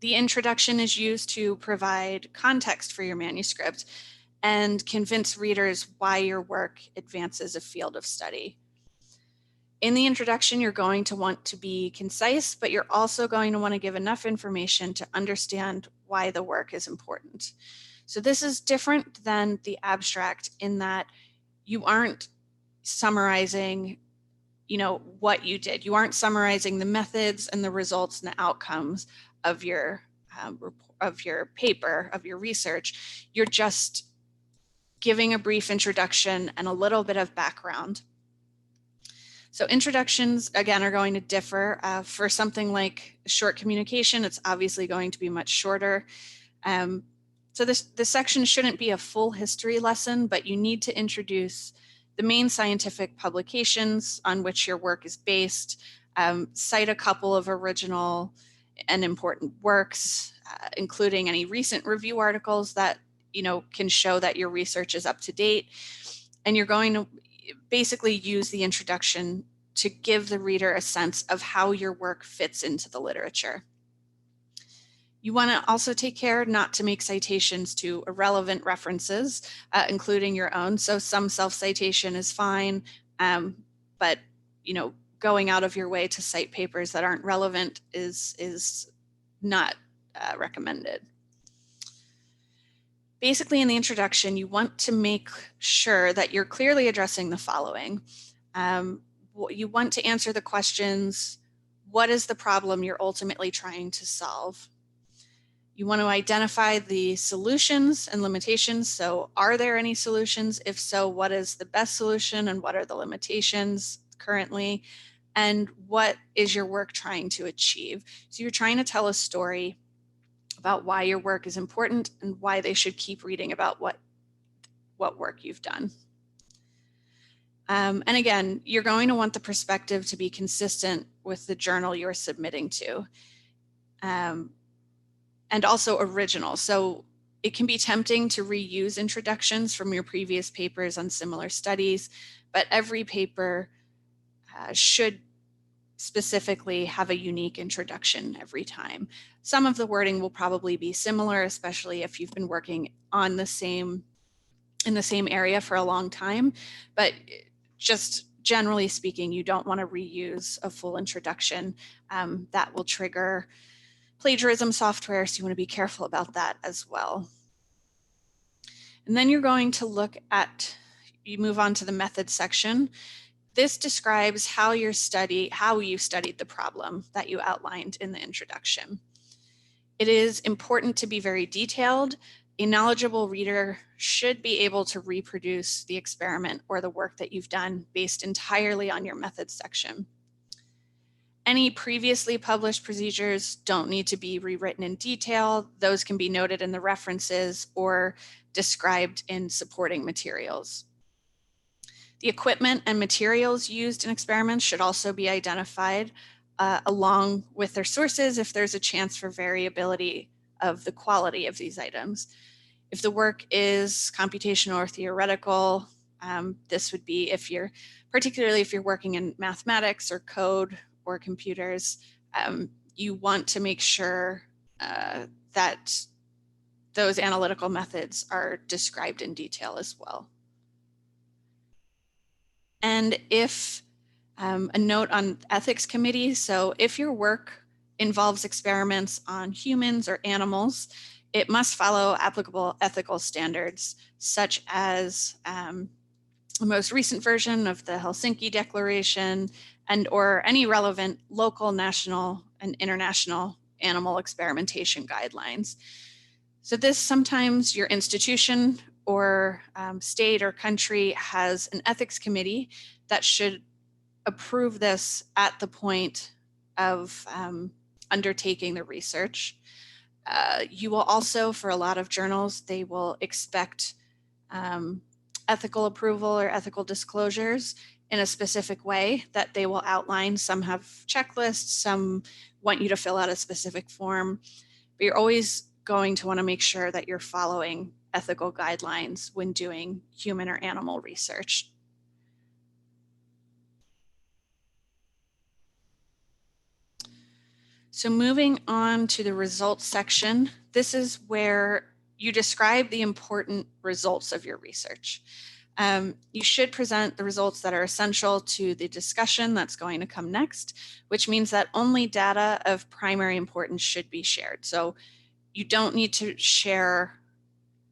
The introduction is used to provide context for your manuscript and convince readers why your work advances a field of study. In the introduction, you're going to want to be concise, but you're also going to want to give enough information to understand why the work is important. So this is different than the abstract in that you aren't summarizing, what you did. You aren't summarizing the methods and the results and the outcomes of your paper, of your research. You're just giving a brief introduction and a little bit of background. So introductions, again, are going to differ. For something like short communication, it's obviously going to be much shorter. So this section shouldn't be a full history lesson, but you need to introduce the main scientific publications on which your work is based, cite a couple of original and important works, including any recent review articles that can show that your research is up to date. And you're going to basically use the introduction to give the reader a sense of how your work fits into the literature. You want to also take care not to make citations to irrelevant references, including your own. So some self-citation is fine, but going out of your way to cite papers that aren't relevant is not recommended. Basically, in the introduction, you want to make sure that you're clearly addressing the following. You want to answer the questions, what is the problem you're ultimately trying to solve? You want to identify the solutions and limitations. So are there any solutions? If so, what is the best solution and what are the limitations currently? And what is your work trying to achieve? So you're trying to tell a story about why your work is important and why they should keep reading about what work you've done. And again, you're going to want the perspective to be consistent with the journal you're submitting to. And also original. So it can be tempting to reuse introductions from your previous papers on similar studies, but every paper should specifically have a unique introduction every time. Some of the wording will probably be similar, especially if you've been working on in the same area for a long time, but just generally speaking, you don't want to reuse a full introduction. That will trigger plagiarism software, so you want to be careful about that as well. And then you're going to look at, you move on to the methods section. This describes how you studied the problem that you outlined in the introduction. It is important to be very detailed. A knowledgeable reader should be able to reproduce the experiment or the work that you've done based entirely on your methods section. Any previously published procedures don't need to be rewritten in detail. Those can be noted in the references or described in supporting materials. The equipment and materials used in experiments should also be identified along with their sources if there's a chance for variability of the quality of these items. If the work is computational or theoretical, this would be particularly if you're working in mathematics or code or computers, you want to make sure that those analytical methods are described in detail as well. And if a note on ethics committee, so if your work involves experiments on humans or animals, it must follow applicable ethical standards, such as the most recent version of the Helsinki Declaration or any relevant local, national, and international animal experimentation guidelines. So this sometimes your institution or state or country has an ethics committee that should approve this at the point of undertaking the research. You will also, for a lot of journals, they will expect ethical approval or ethical disclosures in a specific way that they will outline. Some have checklists, some want you to fill out a specific form, but you're always going to want to make sure that you're following ethical guidelines when doing human or animal research. So moving on to the results section, this is where you describe the important results of your research. You should present the results that are essential to the discussion that's going to come next, which means that only data of primary importance should be shared. So you don't need to share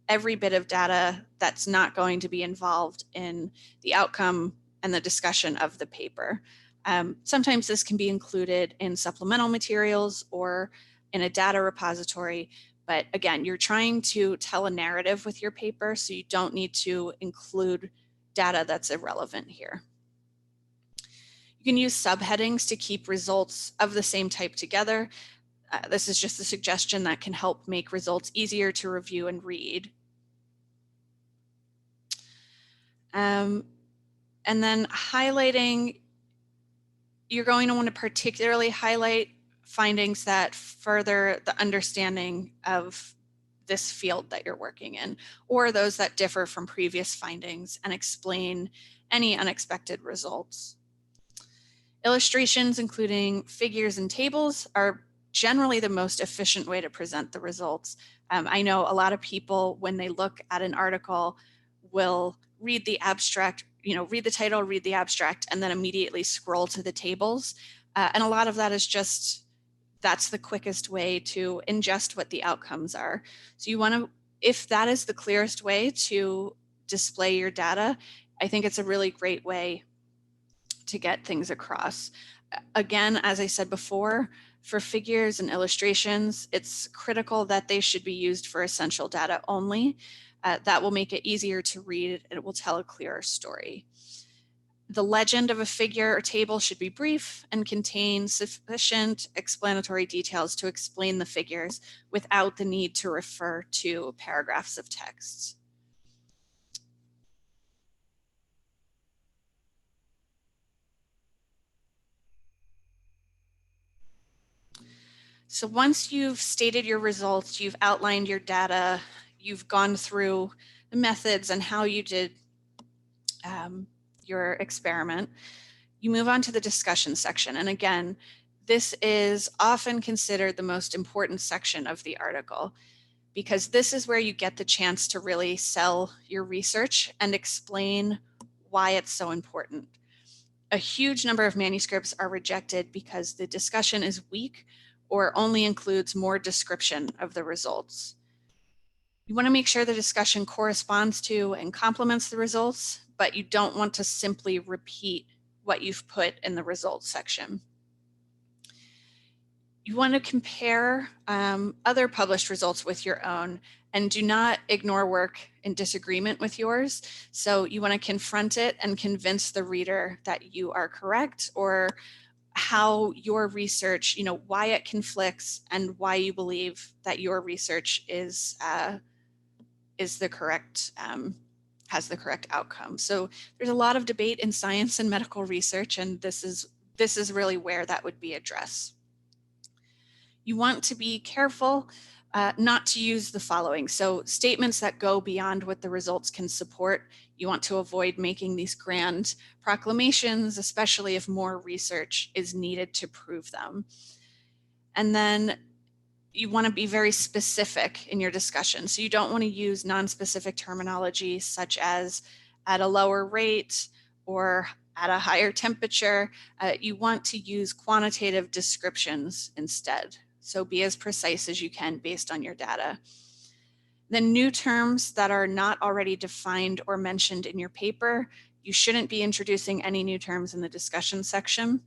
every bit of data that's not going to be involved in the outcome and the discussion of the paper. Sometimes this can be included in supplemental materials or in a data repository, but again, you're trying to tell a narrative with your paper, so you don't need to include data that's irrelevant here. You can use subheadings to keep results of the same type together. This is just a suggestion that can help make results easier to review and read. And then highlighting, you're going to want to particularly highlight findings that further the understanding of this field that you're working in, or those that differ from previous findings and explain any unexpected results. Illustrations, including figures and tables, are generally the most efficient way to present the results. I know a lot of people, when they look at an article, will read the abstract, read the title, read the abstract, and then immediately scroll to the tables. And a lot of that is just, that's the quickest way to ingest what the outcomes are. So you want to, if that is the clearest way to display your data, I think it's a really great way to get things across. Again, as I said before, for figures and illustrations, it's critical that they should be used for essential data only. That will make it easier to read and it will tell a clearer story. The legend of a figure or table should be brief and contain sufficient explanatory details to explain the figures without the need to refer to paragraphs of text. So once you've stated your results, you've outlined your data, you've gone through the methods and how you did your experiment, you move on to the discussion section. And again, this is often considered the most important section of the article, because this is where you get the chance to really sell your research and explain why it's so important. A huge number of manuscripts are rejected because the discussion is weak or only includes more description of the results. You want to make sure the discussion corresponds to and complements the results, but you don't want to simply repeat what you've put in the results section. You want to compare other published results with your own, and do not ignore work in disagreement with yours. So you want to confront it and convince the reader that you are correct, or how your research, why it conflicts and why you believe that your research is the correct, has the correct outcome. So there's a lot of debate in science and medical research, and this is really where that would be addressed. You want to be careful not to use the following. So statements that go beyond what the results can support. You want to avoid making these grand proclamations, especially if more research is needed to prove them. And then you want to be very specific in your discussion. So you don't want to use non-specific terminology such as at a lower rate or at a higher temperature. You want to use quantitative descriptions instead. So be as precise as you can based on your data. Then new terms that are not already defined or mentioned in your paper, you shouldn't be introducing any new terms in the discussion section.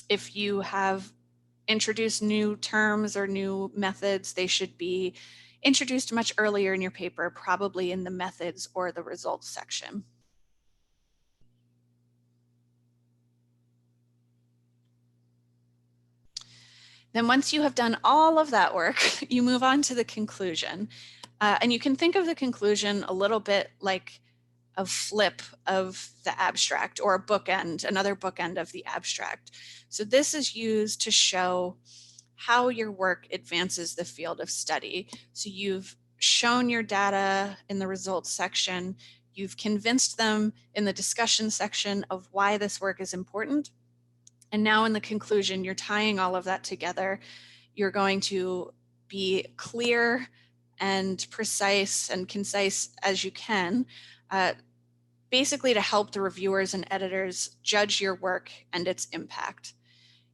If you have introduced new terms or new methods, they should be introduced much earlier in your paper, probably in the methods or the results section. Then once you have done all of that work, you move on to the conclusion. And you can think of the conclusion a little bit like a flip of the abstract, or a bookend, another bookend of the abstract. So this is used to show how your work advances the field of study. So you've shown your data in the results section, you've convinced them in the discussion section of why this work is important. And now in the conclusion, you're tying all of that together. You're going to be clear and precise and concise as you can, basically to help the reviewers and editors judge your work and its impact.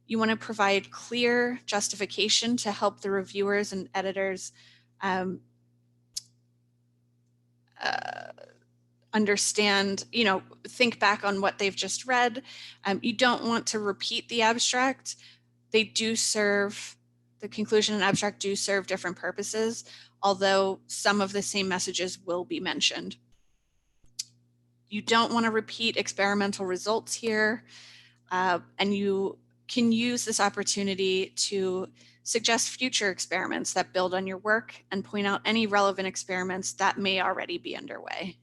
You want to provide clear justification to help the reviewers and editors understand, think back on what they've just read. You don't want to repeat the abstract. They do serve, the conclusion and abstract do serve different purposes, although some of the same messages will be mentioned. You don't want to repeat experimental results here, and you can use this opportunity to suggest future experiments that build on your work and point out any relevant experiments that may already be underway.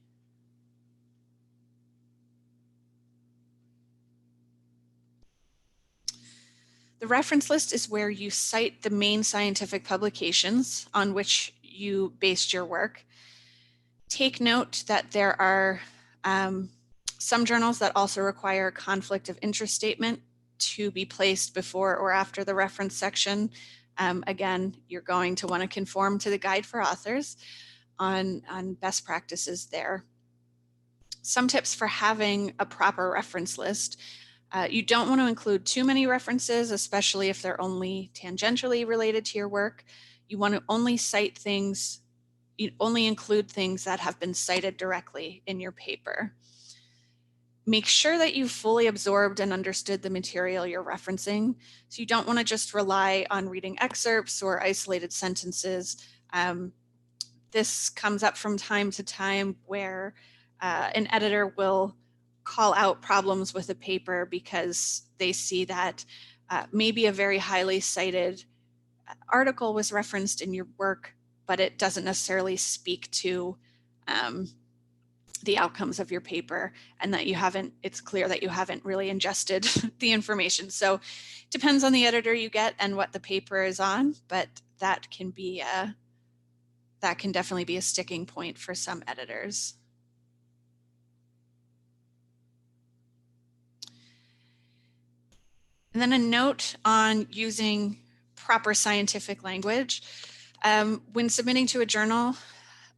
The reference list is where you cite the main scientific publications on which you based your work. Take note that there are some journals that also require a conflict of interest statement to be placed before or after the reference section. Again, you're going to want to conform to the Guide for Authors on best practices there. Some tips for having a proper reference list. You don't want to include too many references, especially if they're only tangentially related to your work. You want to only cite things, you only include things that have been cited directly in your paper. Make sure that you've fully absorbed and understood the material you're referencing. So you don't want to just rely on reading excerpts or isolated sentences. This comes up from time to time where an editor will call out problems with a paper because they see that maybe a very highly cited article was referenced in your work, but it doesn't necessarily speak to the outcomes of your paper, and that it's clear that you haven't really ingested the information. So it depends on the editor you get and what the paper is on, but that can definitely be a sticking point for some editors. And then a note on using proper scientific language. When submitting to a journal,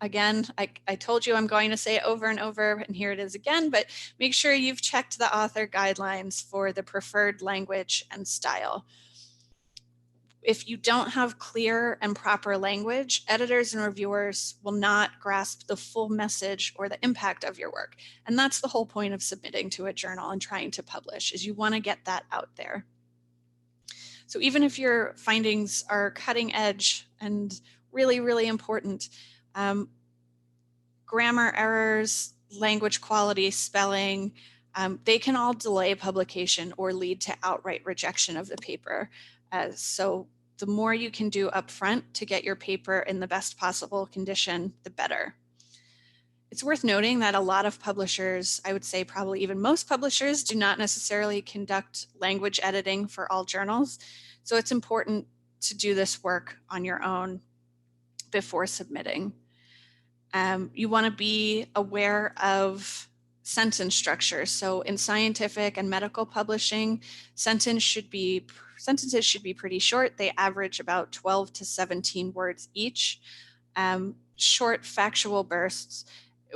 again, I told you I'm going to say it over and over, and here it is again, but make sure you've checked the author guidelines for the preferred language and style. If you don't have clear and proper language, editors and reviewers will not grasp the full message or the impact of your work. And that's the whole point of submitting to a journal and trying to publish, is you want to get that out there. So even if your findings are cutting edge and really, really important, grammar errors, language quality, spelling, they can all delay publication or lead to outright rejection of the paper. So the more you can do upfront to get your paper in the best possible condition, the better. It's worth noting that a lot of publishers, I would say probably even most publishers, do not necessarily conduct language editing for all journals. So it's important to do this work on your own before submitting. You want to be aware of sentence structure. So in scientific and medical publishing, sentences should be pretty short. They average about 12 to 17 words each. Short factual bursts.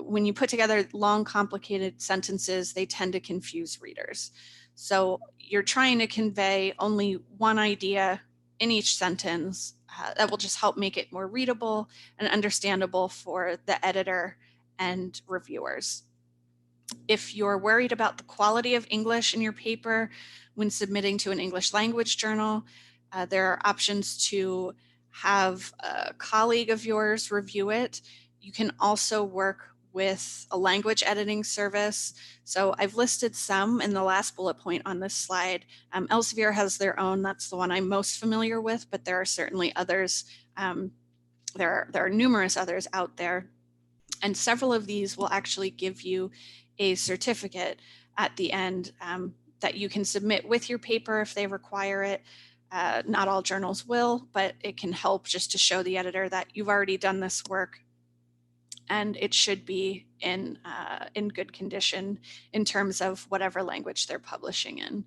When you put together long, complicated sentences, they tend to confuse readers. So you're trying to convey only one idea in each sentence. That will just help make it more readable and understandable for the editor and reviewers. If you're worried about the quality of English in your paper when submitting to an English language journal, there are options to have a colleague of yours review it. You can also work with a language editing service. So I've listed some in the last bullet point on this slide. Elsevier has their own, that's the one I'm most familiar with, but there are certainly others. There are numerous others out there. And several of these will actually give you a certificate at the end that you can submit with your paper if they require it. Not all journals will, but it can help just to show the editor that you've already done this work and it should be in good condition in terms of whatever language they're publishing in.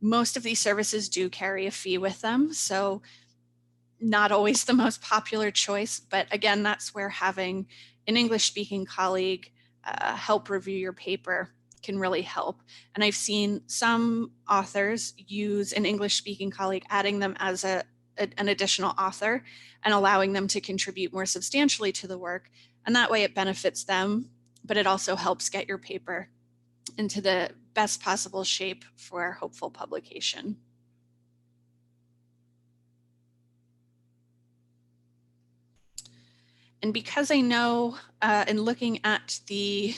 Most of these services do carry a fee with them, so not always the most popular choice, but again, that's where having an English-speaking colleague help review your paper can really help. And I've seen some authors use an English-speaking colleague, adding them as an additional author and allowing them to contribute more substantially to the work. And that way it benefits them, but it also helps get your paper into the best possible shape for hopeful publication. And because I know in looking at the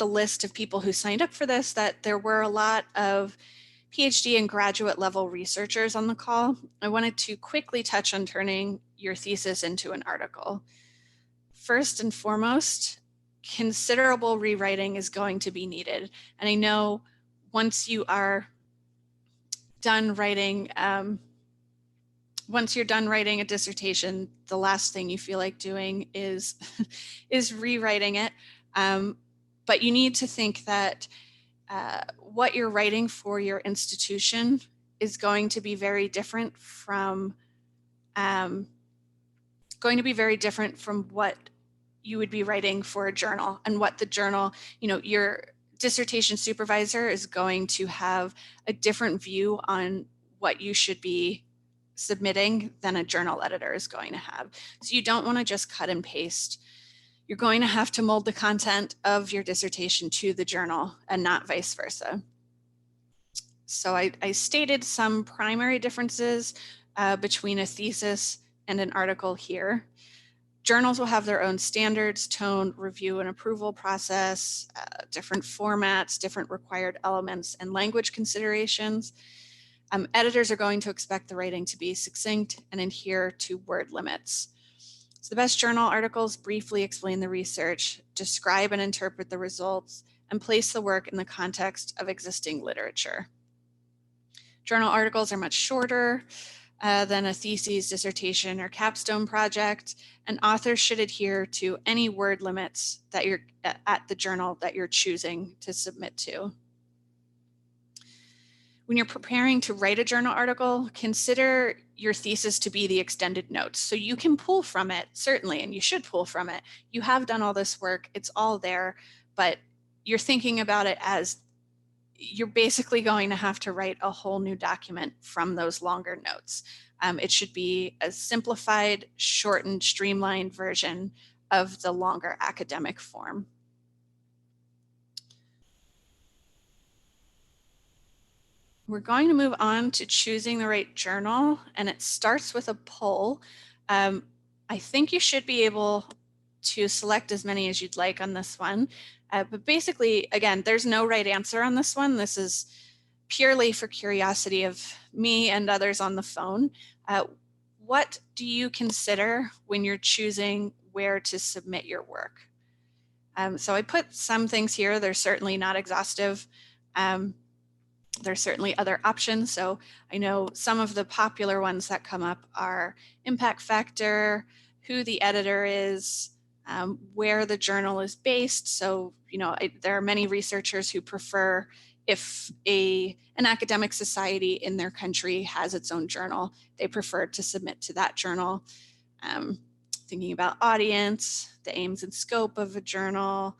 list of people who signed up for this, that there were a lot of PhD and graduate level researchers on the call, I wanted to quickly touch on turning your thesis into an article. First and foremost, considerable rewriting is going to be needed. And I know once you are done writing, once you're done writing a dissertation, the last thing you feel like doing is, is rewriting it. But you need to think that what you're writing for your institution is going to be very different from what you would be writing for a journal, and what the journal, your dissertation supervisor is going to have a different view on what you should be submitting than a journal editor is going to have. So you don't want to just cut and paste. You're going to have to mold the content of your dissertation to the journal and not vice versa. So I stated some primary differences between a thesis and an article here. Journals will have their own standards, tone, review, and approval process, different formats, different required elements, and language considerations. Editors are going to expect the writing to be succinct and adhere to word limits. So the best journal articles briefly explain the research, describe and interpret the results, and place the work in the context of existing literature. Journal articles are much shorter than a thesis, dissertation, or capstone project, and authors should adhere to any word limits that you're at the journal that you're choosing to submit to. When you're preparing to write a journal article, consider your thesis to be the extended notes. So you can pull from it, certainly, and you should pull from it. You have done all this work, it's all there, but you're thinking about it as you're basically going to have to write a whole new document from those longer notes. It should be a simplified, shortened, streamlined version of the longer academic form. We're going to move on to choosing the right journal, and it starts with a poll. I think you should be able to select as many as you'd like on this one. But basically, again, there's no right answer on this one. This is purely for curiosity of me and others on the phone. What do you consider when you're choosing where to submit your work? So I put some things here. They're certainly not exhaustive. There's certainly other options. So I know some of the popular ones that come up are impact factor, who the editor is, where the journal is based. So, there are many researchers who prefer if an academic society in their country has its own journal, they prefer to submit to that journal. Thinking about audience, the aims and scope of a journal,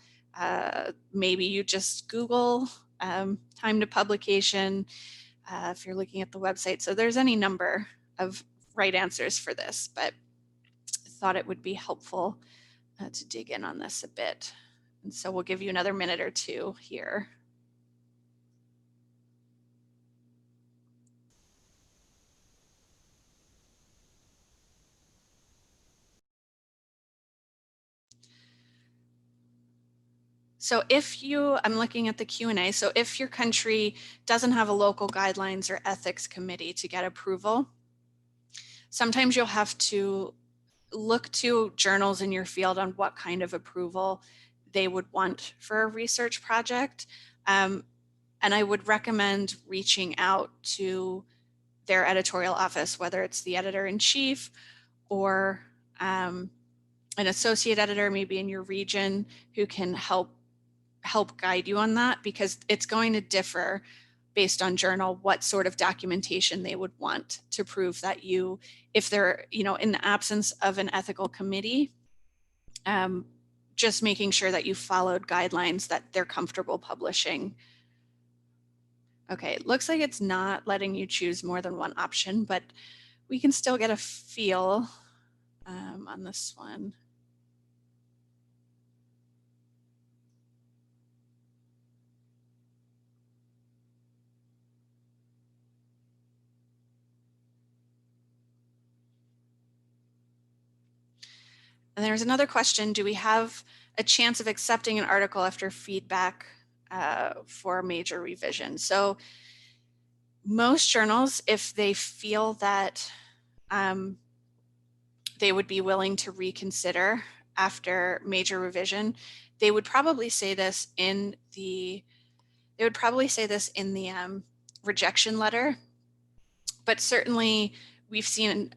maybe you just Google time to publication if you're looking at the website. So there's any number of right answers for this, but I thought it would be helpful to dig in on this a bit. And so we'll give you another minute or two here. So I'm looking at the Q&A, so if your country doesn't have a local guidelines or ethics committee to get approval, sometimes you'll have to look to journals in your field on what kind of approval they would want for a research project. And I would recommend reaching out to their editorial office, whether it's the editor-in-chief or an associate editor, maybe in your region, who can help guide you on that, because it's going to differ based on journal what sort of documentation they would want to prove that if they're, in the absence of an ethical committee, just making sure that you followed guidelines that they're comfortable publishing. Okay, it looks like it's not letting you choose more than one option, but we can still get a feel on this one. And there's another question, do we have a chance of accepting an article after feedback for a major revision? So most journals, if they feel that they would be willing to reconsider after major revision, they would probably say this in the rejection letter. But certainly we've seen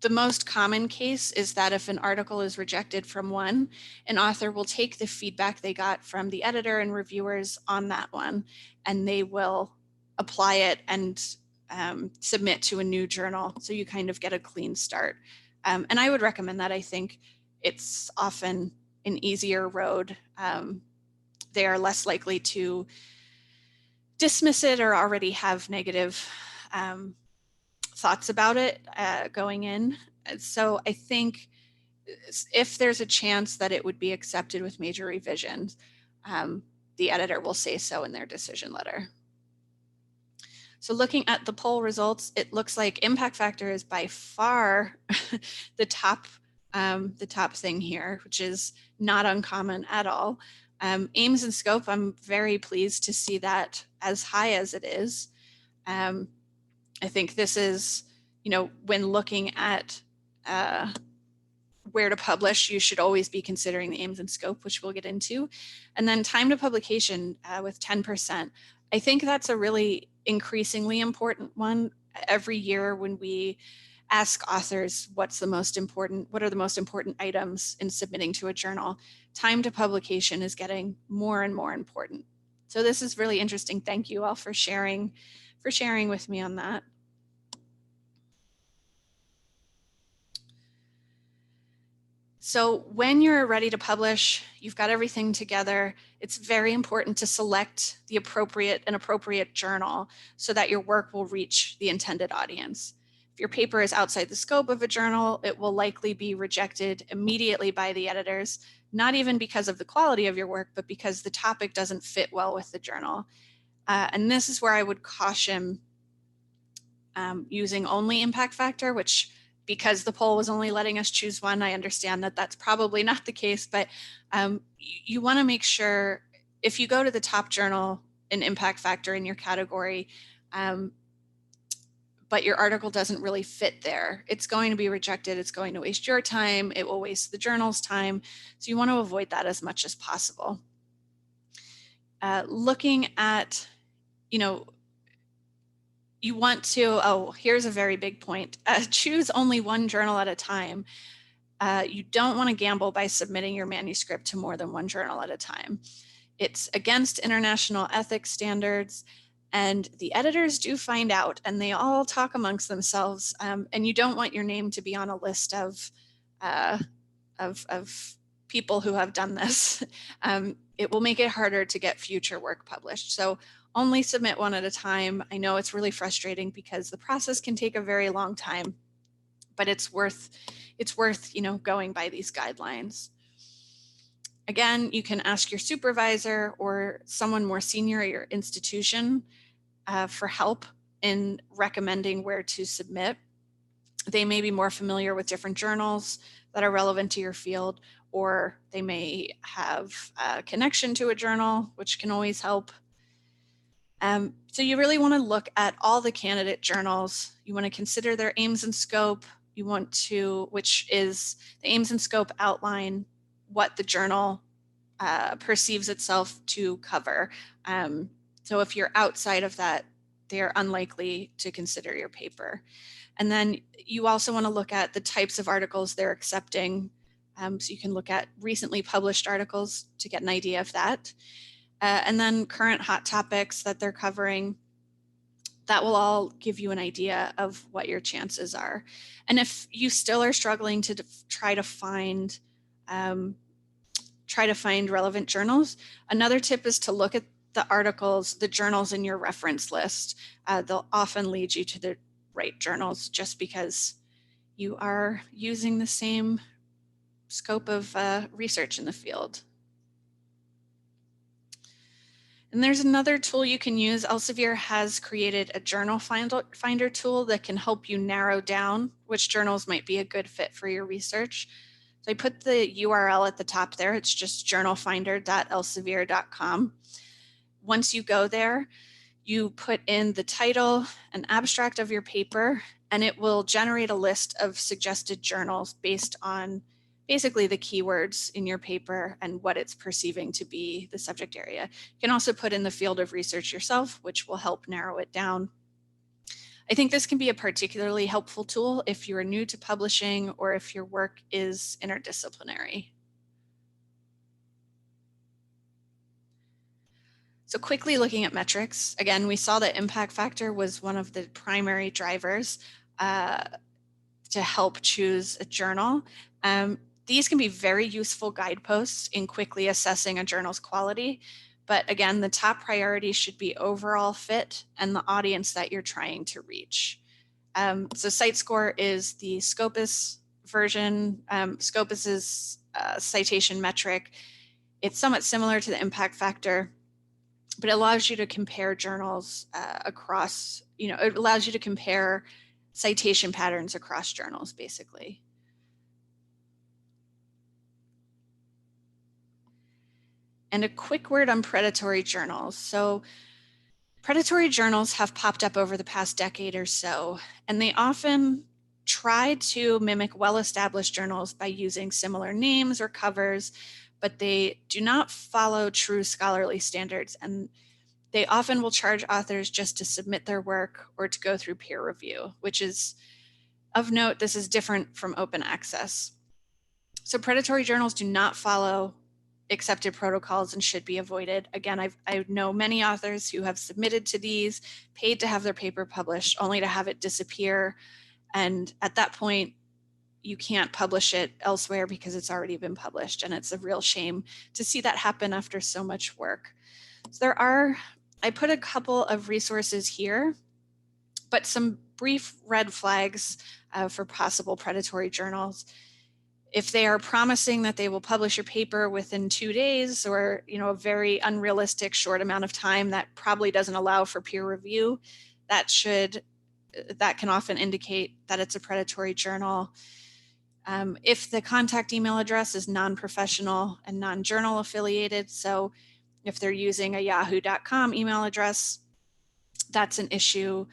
the most common case is that if an article is rejected from one, an author will take the feedback they got from the editor and reviewers on that one, and they will apply it and submit to a new journal. So you kind of get a clean start. And I would recommend that. I think it's often an easier road. They are less likely to dismiss it or already have negative thoughts about it going in. So I think if there's a chance that it would be accepted with major revisions, the editor will say so in their decision letter. So looking at the poll results, it looks like impact factor is by far the top thing here, which is not uncommon at all. Aims and scope, I'm very pleased to see that as high as it is. I think this is, when looking at where to publish, you should always be considering the aims and scope, which we'll get into. And then time to publication with 10%. I think that's a really increasingly important one. Every year when we ask authors what are the most important items in submitting to a journal, time to publication is getting more and more important. So this is really interesting. Thank you all for sharing with me on that. So when you're ready to publish, you've got everything together, it's very important to select the appropriate journal so that your work will reach the intended audience. If your paper is outside the scope of a journal, it will likely be rejected immediately by the editors, not even because of the quality of your work, but because the topic doesn't fit well with the journal. And this is where I would caution using only impact factor, which, because the poll was only letting us choose one, I understand that that's probably not the case, but you want to make sure if you go to the top journal in impact factor in your category, but your article doesn't really fit there, it's going to be rejected. It's going to waste your time. It will waste the journal's time. So you want to avoid that as much as possible. Looking at, you want to, here's a very big point, choose only one journal at a time. You don't want to gamble by submitting your manuscript to more than one journal at a time. It's against international ethics standards, and the editors do find out, and they all talk amongst themselves, and you don't want your name to be on a list of people who have done this. It will make it harder to get future work published. So only submit one at a time. I know it's really frustrating because the process can take a very long time, but it's worth going by these guidelines. Again, you can ask your supervisor or someone more senior at your institution for help in recommending where to submit. They may be more familiar with different journals that are relevant to your field, or they may have a connection to a journal, which can always help. So you really want to look at all the candidate journals. You want to consider their aims and scope. You want to, which is the aims and scope outline what the journal perceives itself to cover. So if you're outside of that, they're unlikely to consider your paper. And then you also want to look at the types of articles they're accepting. So you can look at recently published articles to get an idea of that. And then current hot topics that they're covering. That will all give you an idea of what your chances are. And if you still are struggling to try to find relevant journals, another tip is to look at the articles, the journals in your reference list. They'll often lead you to the right journals just because you are using the same scope of research in the field. And there's another tool you can use. Elsevier has created a journal finder tool that can help you narrow down which journals might be a good fit for your research. So I put the URL at the top there. It's just journalfinder.elsevier.com. Once you go there, you put in the title, an abstract of your paper, and it will generate a list of suggested journals based on basically the keywords in your paper and what it's perceiving to be the subject area. You can also put in the field of research yourself, which will help narrow it down. I think this can be a particularly helpful tool if you're new to publishing or if your work is interdisciplinary. So quickly looking at metrics, again, we saw that impact factor was one of the primary drivers to help choose a journal. These can be very useful guideposts in quickly assessing a journal's quality. But again, the top priority should be overall fit and the audience that you're trying to reach. So CiteScore is the Scopus version. Scopus is a citation metric. It's somewhat similar to the impact factor, but it allows you to compare journals across, it allows you to compare citation patterns across journals, basically. And a quick word on predatory journals. So predatory journals have popped up over the past decade or so, and they often try to mimic well-established journals by using similar names or covers, but they do not follow true scholarly standards, and they often will charge authors just to submit their work or to go through peer review, which is of note. This is different from open access. So predatory journals do not follow accepted protocols and should be avoided. Again, I know many authors who have submitted to these, paid to have their paper published, only to have it disappear. And at that point, you can't publish it elsewhere because it's already been published. And it's a real shame to see that happen after so much work. So I put a couple of resources here, but some brief red flags for possible predatory journals. If they are promising that they will publish your paper within 2 days, or a very unrealistic short amount of time that probably doesn't allow for peer review, that can often indicate that it's a predatory journal. If the contact email address is non-professional and non-journal affiliated, so if they're using a yahoo.com email address, that's an issue.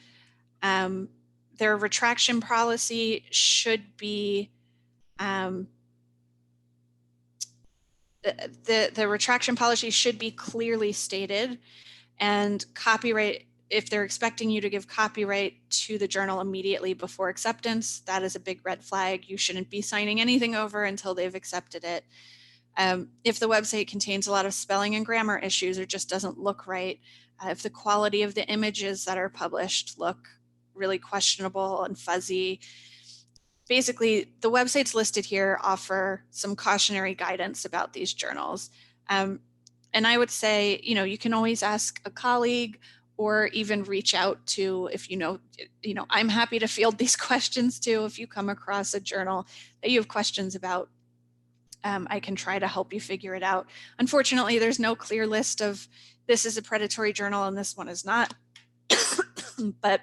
Their retraction policy should be the retraction policy should be clearly stated, and copyright, if they're expecting you to give copyright to the journal immediately before acceptance, that is a big red flag. You shouldn't be signing anything over until they've accepted it. If the website contains a lot of spelling and grammar issues or just doesn't look right, if the quality of the images that are published look really questionable and fuzzy, basically, the websites listed here offer some cautionary guidance about these journals. And I would say, you can always ask a colleague or even reach out to, if I'm happy to field these questions too. If you come across a journal that you have questions about, I can try to help you figure it out. Unfortunately, there's no clear list of this is a predatory journal and this one is not. But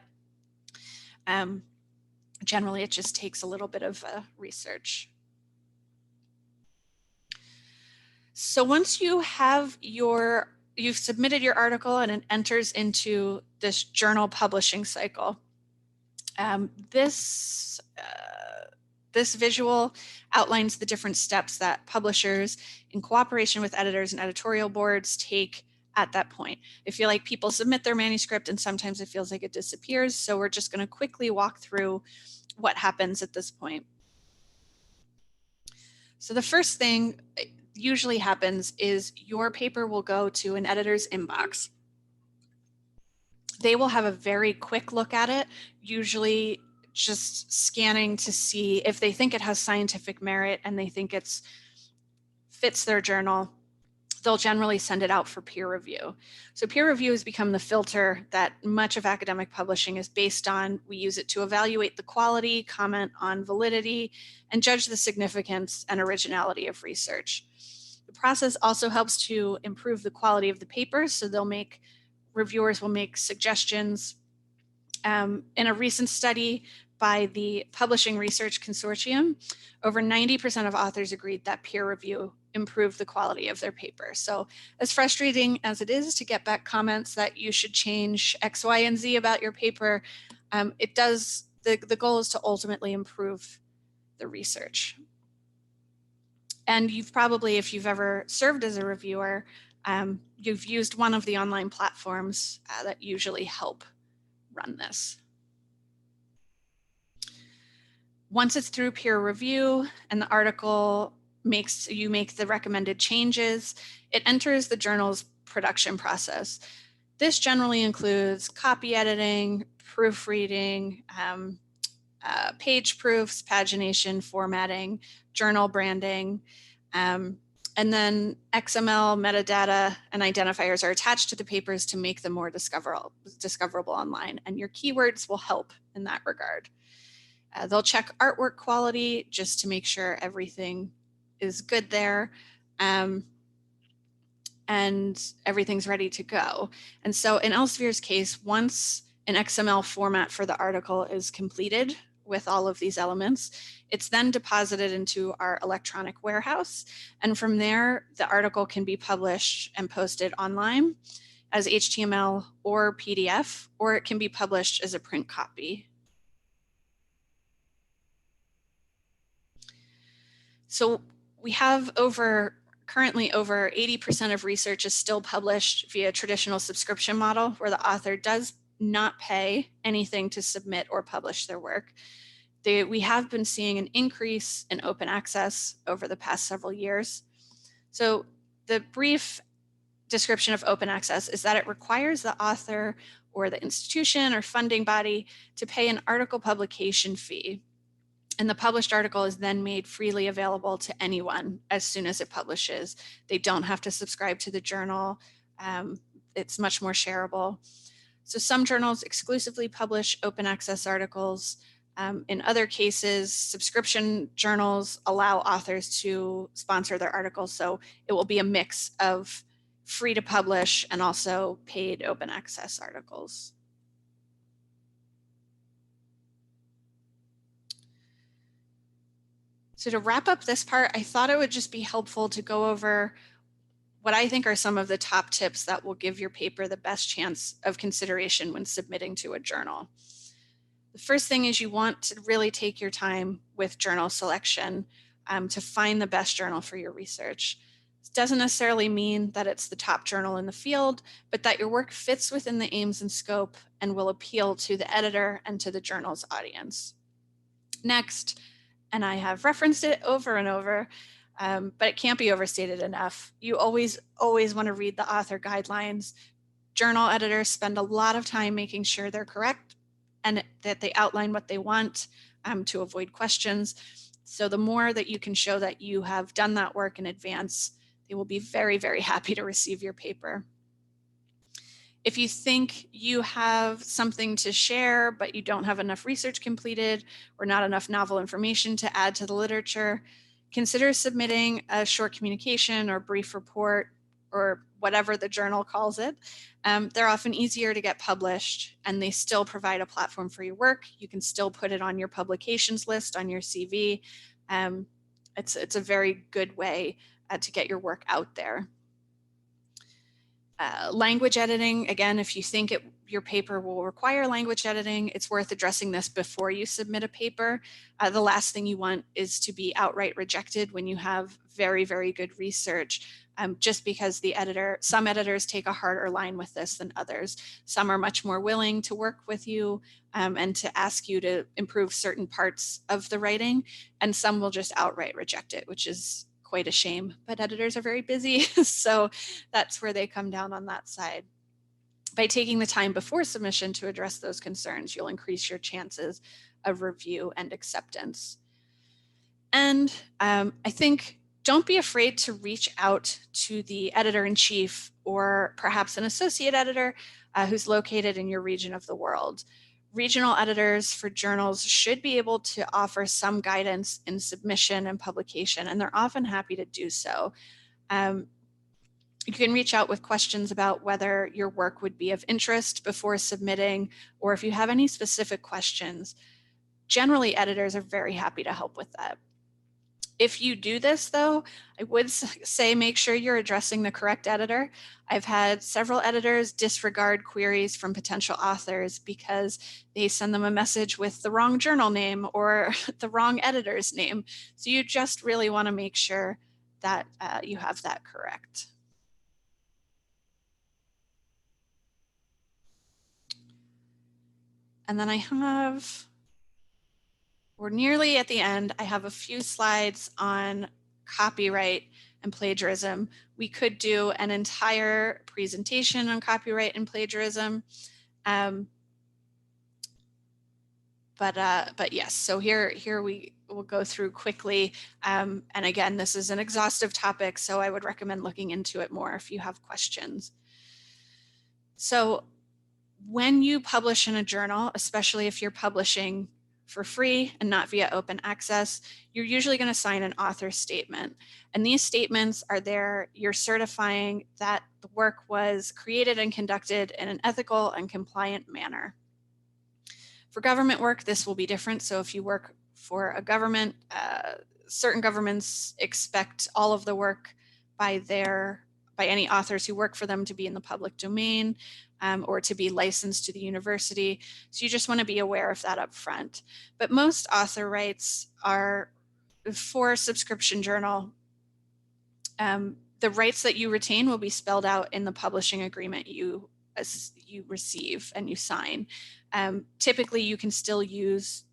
generally, it just takes a little bit of research. So once you've submitted your article and it enters into this journal publishing cycle, this visual outlines the different steps that publishers, in cooperation with editors and editorial boards, take at that point. I feel like people submit their manuscript and sometimes it feels like it disappears. So we're just going to quickly walk through what happens at this point. So the first thing usually happens is your paper will go to an editor's inbox. They will have a very quick look at it, usually just scanning to see if they think it has scientific merit and they think it fits their journal. They'll generally send it out for peer review. So peer review has become the filter that much of academic publishing is based on. We use it to evaluate the quality, comment on validity, and judge the significance and originality of research. The process also helps to improve the quality of the paper, so reviewers will make suggestions. In a recent study by the Publishing Research Consortium, over 90% of authors agreed that peer review improved the quality of their paper. So as frustrating as it is to get back comments that you should change X, Y, and Z about your paper, the goal is to ultimately improve the research. And you've probably, if you've ever served as a reviewer, you've used one of the online platforms that usually help run this. Once it's through peer review and the article you make the recommended changes, it enters the journal's production process. This generally includes copy editing, proofreading, page proofs, pagination, formatting, journal branding, and then XML metadata and identifiers are attached to the papers to make them more discoverable online, and your keywords will help in that regard. They'll check artwork quality just to make sure everything is good there, and everything's ready to go. And so in Elsevier's case, once an XML format for the article is completed with all of these elements, it's then deposited into our electronic warehouse. And from there, the article can be published and posted online as HTML or PDF, or it can be published as a print copy. So we have currently over 80% of research is still published via traditional subscription model, where the author does not pay anything to submit or publish their work. We have been seeing an increase in open access over the past several years. So the brief description of open access is that it requires the author or the institution or funding body to pay an article publication fee. And the published article is then made freely available to anyone as soon as it publishes. They don't have to subscribe to the journal. It's much more shareable. So some journals exclusively publish open access articles. In other cases, subscription journals allow authors to sponsor their articles. So it will be a mix of free to publish and also paid open access articles. So to wrap up this part, I thought it would just be helpful to go over what I think are some of the top tips that will give your paper the best chance of consideration when submitting to a journal. The first thing is you want to really take your time with journal selection to find the best journal for your research. This doesn't necessarily mean that it's the top journal in the field, but that your work fits within the aims and scope and will appeal to the editor and to the journal's audience. Next, and I have referenced it over and over, but it can't be overstated enough. You always want to read the author guidelines. Journal editors spend a lot of time making sure they're correct and that they outline what they want to avoid questions. So the more that you can show that you have done that work in advance, they will be very, very happy to receive your paper. If you think you have something to share, but you don't have enough research completed or not enough novel information to add to the literature, consider submitting a short communication or brief report or whatever the journal calls it. They're often easier to get published and they still provide a platform for your work. You can still put it on your publications list on your CV. It's a very good way to get your work out there. Language editing, again, if you think your paper will require language editing, it's worth addressing this before you submit a paper. The last thing you want is to be outright rejected when you have very, very good research, just because some editors take a harder line with this than others. Some are much more willing to work with you and to ask you to improve certain parts of the writing, and some will just outright reject it, which is quite a shame, but editors are very busy, so that's where they come down on that side. By taking the time before submission to address those concerns, you'll increase your chances of review and acceptance. And I think don't be afraid to reach out to the editor-in-chief or perhaps an associate editor who's located in your region of the world. Regional editors for journals should be able to offer some guidance in submission and publication, and they're often happy to do so. You can reach out with questions about whether your work would be of interest before submitting, or if you have any specific questions. Generally, editors are very happy to help with that. If you do this, though, I would say make sure you're addressing the correct editor. I've had several editors disregard queries from potential authors because they send them a message with the wrong journal name or the wrong editor's name. So you just really want to make sure that you have that correct. And then we're nearly at the end. I have a few slides on copyright and plagiarism. We could do an entire presentation on copyright and plagiarism. But yes, so here we will go through quickly. And again, this is an exhaustive topic, so I would recommend looking into it more if you have questions. So when you publish in a journal, especially if you're publishing for free and not via open access, you're usually going to sign an author statement. And these statements are there, you're certifying that the work was created and conducted in an ethical and compliant manner. For government work, this will be different. So if you work for a government, certain governments expect all of the work by any authors who work for them to be in the public domain or to be licensed to the university. So you just want to be aware of that up front. But most author rights are for a subscription journal. The rights that you retain will be spelled out in the publishing agreement you receive and you sign. Typically, you can still use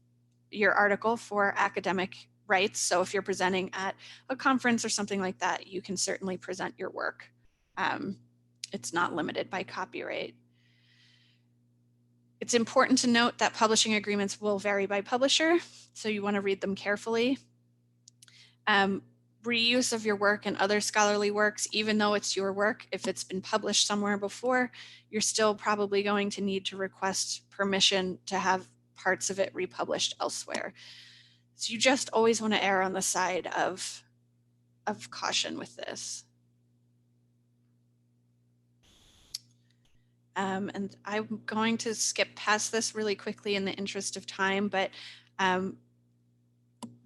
your article for academic rights. So if you're presenting at a conference or something like that, you can certainly present your work. It's not limited by copyright. It's important to note that publishing agreements will vary by publisher, so you want to read them carefully. Reuse of your work and other scholarly works, even though it's your work, if it's been published somewhere before, you're still probably going to need to request permission to have parts of it republished elsewhere. So you just always want to err on the side of caution with this. And I'm going to skip past this really quickly in the interest of time, but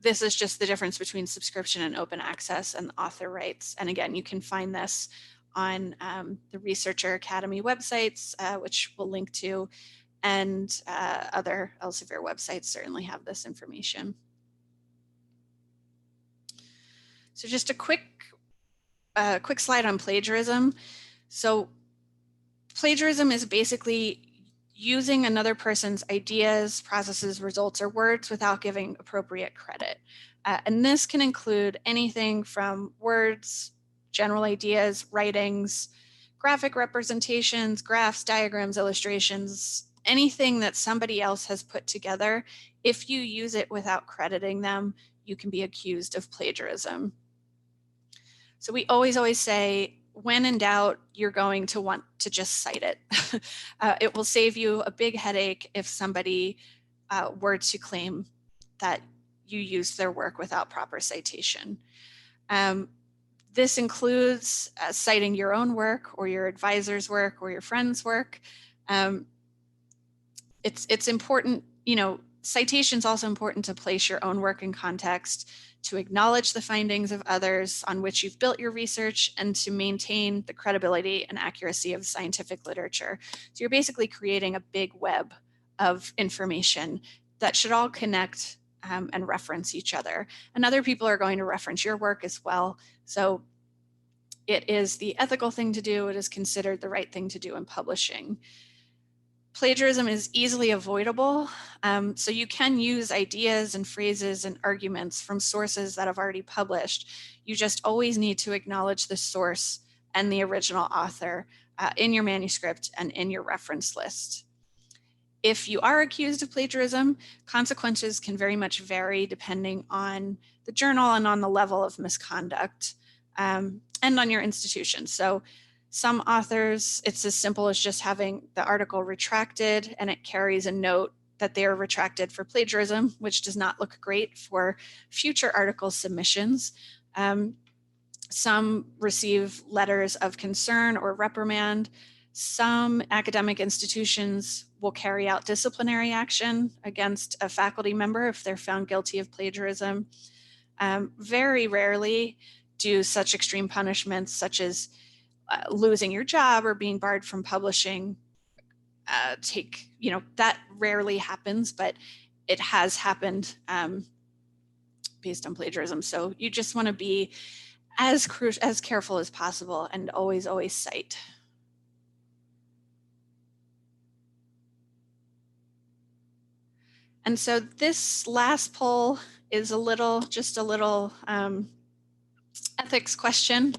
this is just the difference between subscription and open access and author rights. And again, you can find this on the Researcher Academy websites, which we'll link to, and other Elsevier websites certainly have this information. So just a quick slide on plagiarism. So plagiarism is basically using another person's ideas, processes, results, or words without giving appropriate credit. And this can include anything from words, general ideas, writings, graphic representations, graphs, diagrams, illustrations, anything that somebody else has put together. If you use it without crediting them, you can be accused of plagiarism. So we always say, when in doubt, you're going to want to just cite it. It will save you a big headache if somebody were to claim that you used their work without proper citation. This includes citing your own work or your advisor's work or your friend's work. It's important, citation's also important to place your own work in context, to acknowledge the findings of others on which you've built your research, and to maintain the credibility and accuracy of scientific literature. So you're basically creating a big web of information that should all connect and reference each other. And other people are going to reference your work as well. So it is the ethical thing to do. It is considered the right thing to do in publishing. Plagiarism is easily avoidable, so you can use ideas and phrases and arguments from sources that have already published. You just always need to acknowledge the source and the original author in your manuscript and in your reference list. If you are accused of plagiarism, consequences can very much vary depending on the journal and on the level of misconduct and on your institution. So some authors, it's as simple as just having the article retracted, and it carries a note that they are retracted for plagiarism, which does not look great for future article submissions. Some receive letters of concern or reprimand. Some academic institutions will carry out disciplinary action against a faculty member if they're found guilty of plagiarism. Very rarely do such extreme punishments, such as losing your job or being barred from publishing, that rarely happens, but it has happened based on plagiarism. So you just want to be as careful as possible and always cite. And so this last poll is just a little ethics question.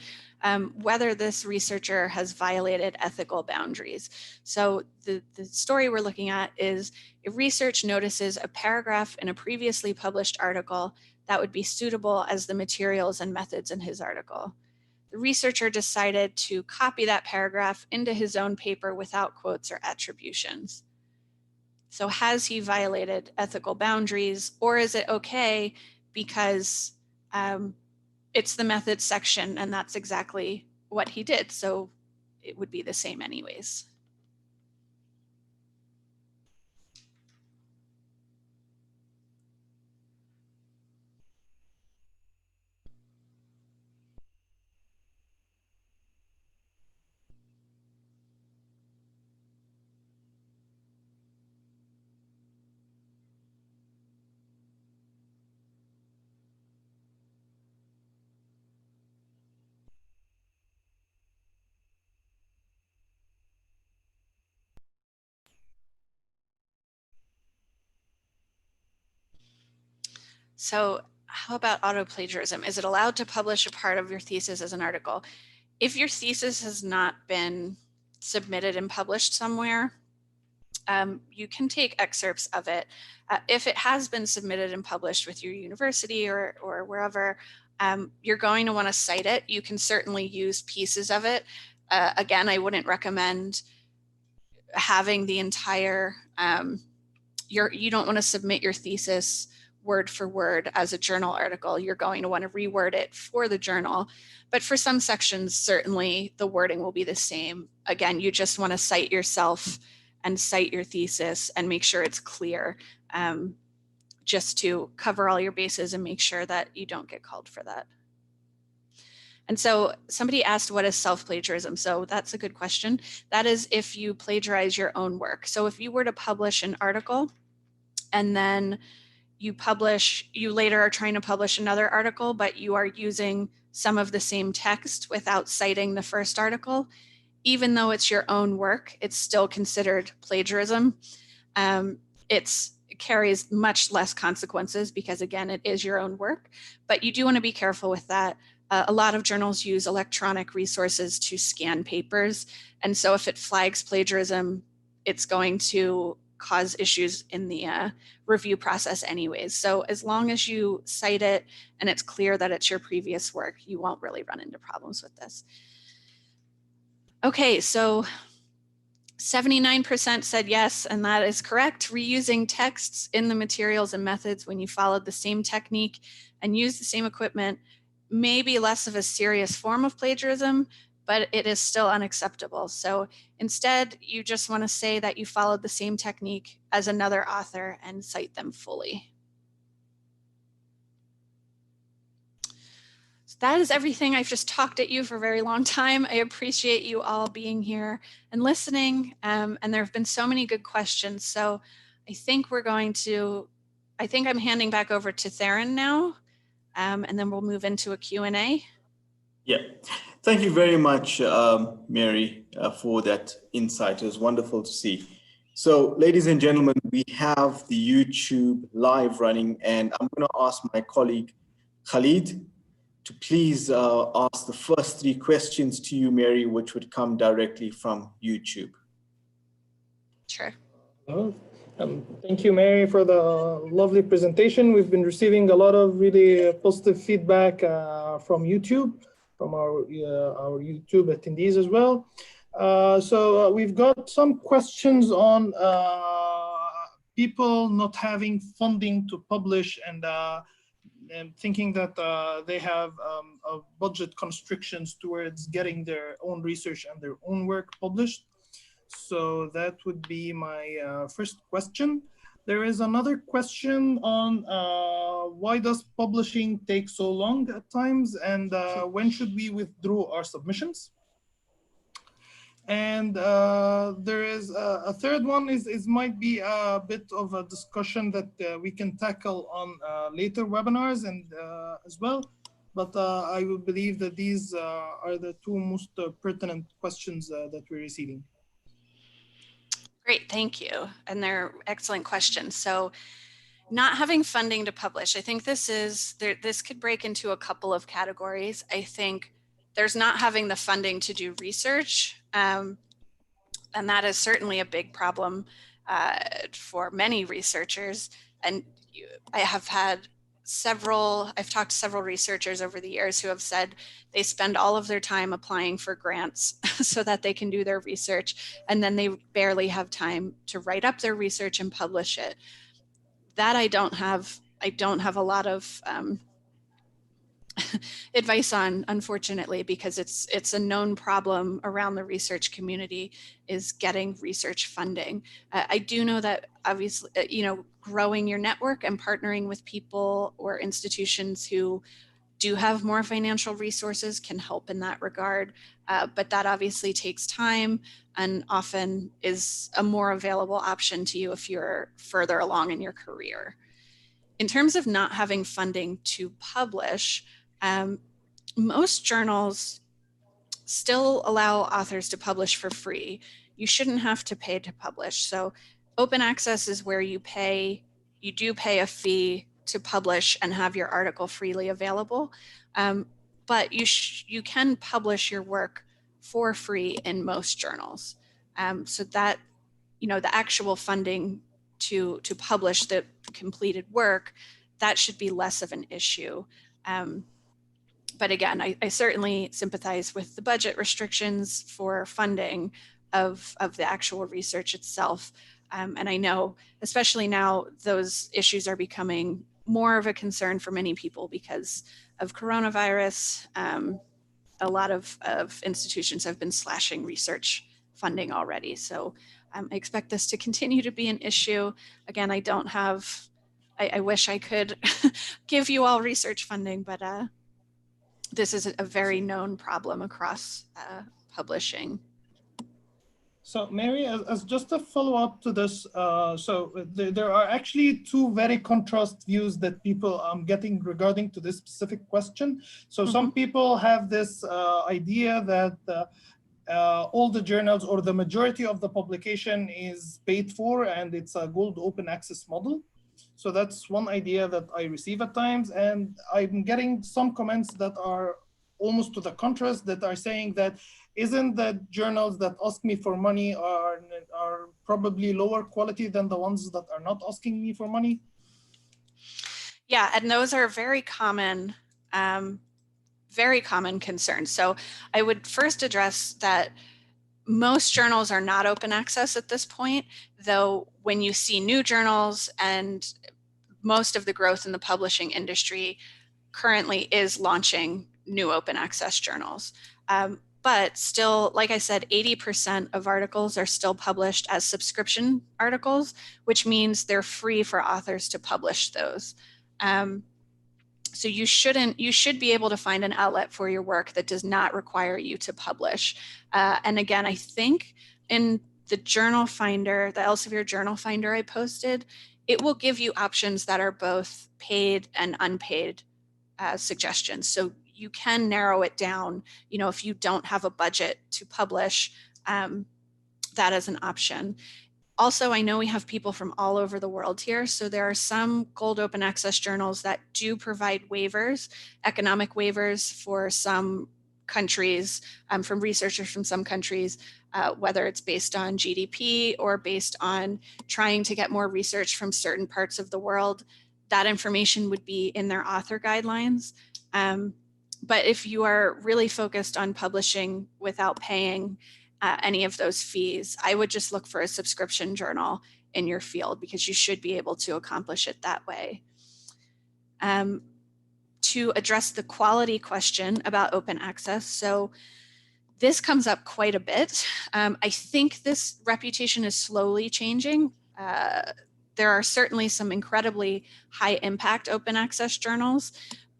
Whether this researcher has violated ethical boundaries. So the story we're looking at is if research notices a paragraph in a previously published article that would be suitable as the materials and methods in his article. The researcher decided to copy that paragraph into his own paper without quotes or attributions. So has he violated ethical boundaries, or is it okay because it's the methods section and that's exactly what he did, so it would be the same anyways. So how about auto-plagiarism? Is it allowed to publish a part of your thesis as an article? If your thesis has not been submitted and published somewhere, you can take excerpts of it. If it has been submitted and published with your university or wherever, you're going to want to cite it. You can certainly use pieces of it. Again, I wouldn't recommend having the entire, you don't want to submit your thesis word for word as a journal article. You're going to want to reword it for the journal. But for some sections, certainly the wording will be the same. Again, you just want to cite yourself and cite your thesis and make sure it's clear, just to cover all your bases and make sure that you don't get called for that. And so somebody asked, what is self-plagiarism? So that's a good question. That is if you plagiarize your own work. So if you were to publish an article and then you later are trying to publish another article, but you are using some of the same text without citing the first article, even though it's your own work, it's still considered plagiarism. It carries much less consequences because, again, it is your own work, but you do want to be careful with that. A lot of journals use electronic resources to scan papers. And so if it flags plagiarism, it's going to cause issues in the review process anyways. So as long as you cite it and it's clear that it's your previous work, you won't really run into problems with this. Okay, so 79% said yes, and that is correct. Reusing texts in the materials and methods when you followed the same technique and used the same equipment may be less of a serious form of plagiarism, but it is still unacceptable. So instead, you just want to say that you followed the same technique as another author and cite them fully. So that is everything. I've just talked at you for a very long time. I appreciate you all being here and listening. And there have been so many good questions. So I think I'm handing back over to Theron now. And then we'll move into a Q&A. Yeah, thank you very much, Mary, for that insight. It was wonderful to see. So, ladies and gentlemen, we have the YouTube live running, and I'm going to ask my colleague Khalid to please ask the first 3 questions to you, Mary, which would come directly from YouTube. Sure. Thank you, Mary, for the lovely presentation. We've been receiving a lot of really positive feedback from YouTube, from our YouTube attendees as well. So we've got some questions on people not having funding to publish and thinking that they have budget constrictions towards getting their own research and their own work published. So that would be my first question. There is another question on why does publishing take so long at times, and when should we withdraw our submissions? And there is a third one might be a bit of a discussion that we can tackle on later webinars and as well. But I would believe that these are the 2 most pertinent questions that we're receiving. Great, thank you. And they're excellent questions. So not having funding to publish, I think this could break into a couple of categories. I think there's not having the funding to do research, and that is certainly a big problem for many researchers. And I've talked to several researchers over the years who have said they spend all of their time applying for grants so that they can do their research, and then they barely have time to write up their research and publish it. That I don't have a lot of advice on, unfortunately, because it's a known problem around the research community is getting research funding. I do know that obviously, growing your network and partnering with people or institutions who do have more financial resources can help in that regard. But that obviously takes time and often is a more available option to you if you're further along in your career. In terms of not having funding to publish, most journals still allow authors to publish for free. You shouldn't have to pay to publish. So open access is where you do pay a fee to publish and have your article freely available. But you can publish your work for free in most journals. So that the actual funding to publish the completed work, that should be less of an issue. But again, I certainly sympathize with the budget restrictions for funding of the actual research itself. And I know, especially now, those issues are becoming more of a concern for many people because of coronavirus. A lot of institutions have been slashing research funding already. So I expect this to continue to be an issue. Again, I don't have, I wish I could give you all research funding, but this is a very known problem across publishing. So Mary, as just a follow-up to this, there are actually two very contrast views that people getting regarding to this specific question. So some people have this idea that all the journals or the majority of the publication is paid for and it's a gold open access model. So that's one idea that I receive at times, and I'm getting some comments that are almost to the contrast, that are saying that isn't the journals that ask me for money are probably lower quality than the ones that are not asking me for money? Yeah, and those are very common concerns. So I would first address that most journals are not open access at this point, though when you see new journals, and most of the growth in the publishing industry currently is launching new open access journals. But still, like I said, 80% of articles are still published as subscription articles, which means they're free for authors to publish those. So you should be able to find an outlet for your work that does not require you to publish. And again, I think in the journal finder, the Elsevier journal finder I posted, it will give you options that are both paid and unpaid suggestions. So you can narrow it down, if you don't have a budget to publish, that is an option. Also, I know we have people from all over the world here. So there are some gold open access journals that do provide waivers, economic waivers for some countries, from researchers from some countries, whether it's based on GDP or based on trying to get more research from certain parts of the world. That information would be in their author guidelines. But if you are really focused on publishing without paying any of those fees, I would just look for a subscription journal in your field, because you should be able to accomplish it that way. To address the quality question about open access, so this comes up quite a bit. I think this reputation is slowly changing. There are certainly some incredibly high impact open access journals,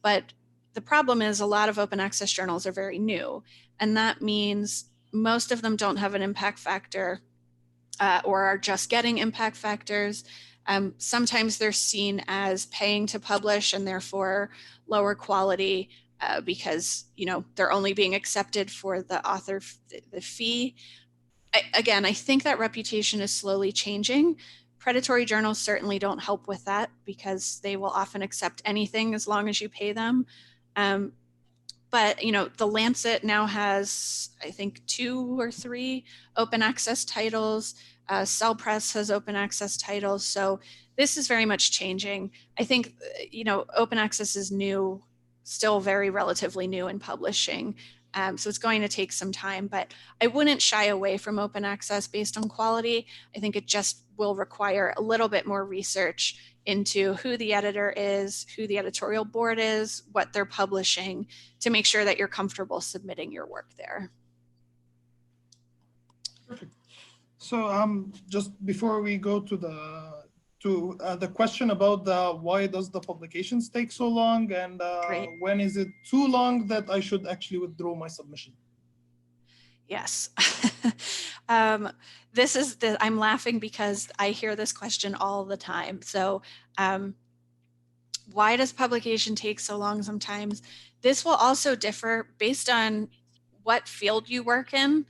but the problem is a lot of open access journals are very new, and that means most of them don't have an impact factor or are just getting impact factors. Sometimes they're seen as paying to publish and therefore lower quality because they're only being accepted for the author, the fee. Again, I think that reputation is slowly changing. Predatory journals certainly don't help with that, because they will often accept anything as long as you pay them. But the Lancet now has, I think, 2 or 3 open access titles. Cell Press has open access titles. So this is very much changing. I think open access is new, still very relatively new in publishing. So it's going to take some time, but I wouldn't shy away from open access based on quality. I think it just will require a little bit more research into who the editor is, who the editorial board is, what they're publishing, to make sure that you're comfortable submitting your work there. Perfect. So just before we go to the question about why does the publications take so long, and when is it too long that I should actually withdraw my submission? Yes. I'm laughing because I hear this question all the time. So why does publication take so long sometimes? This will also differ based on what field you work in.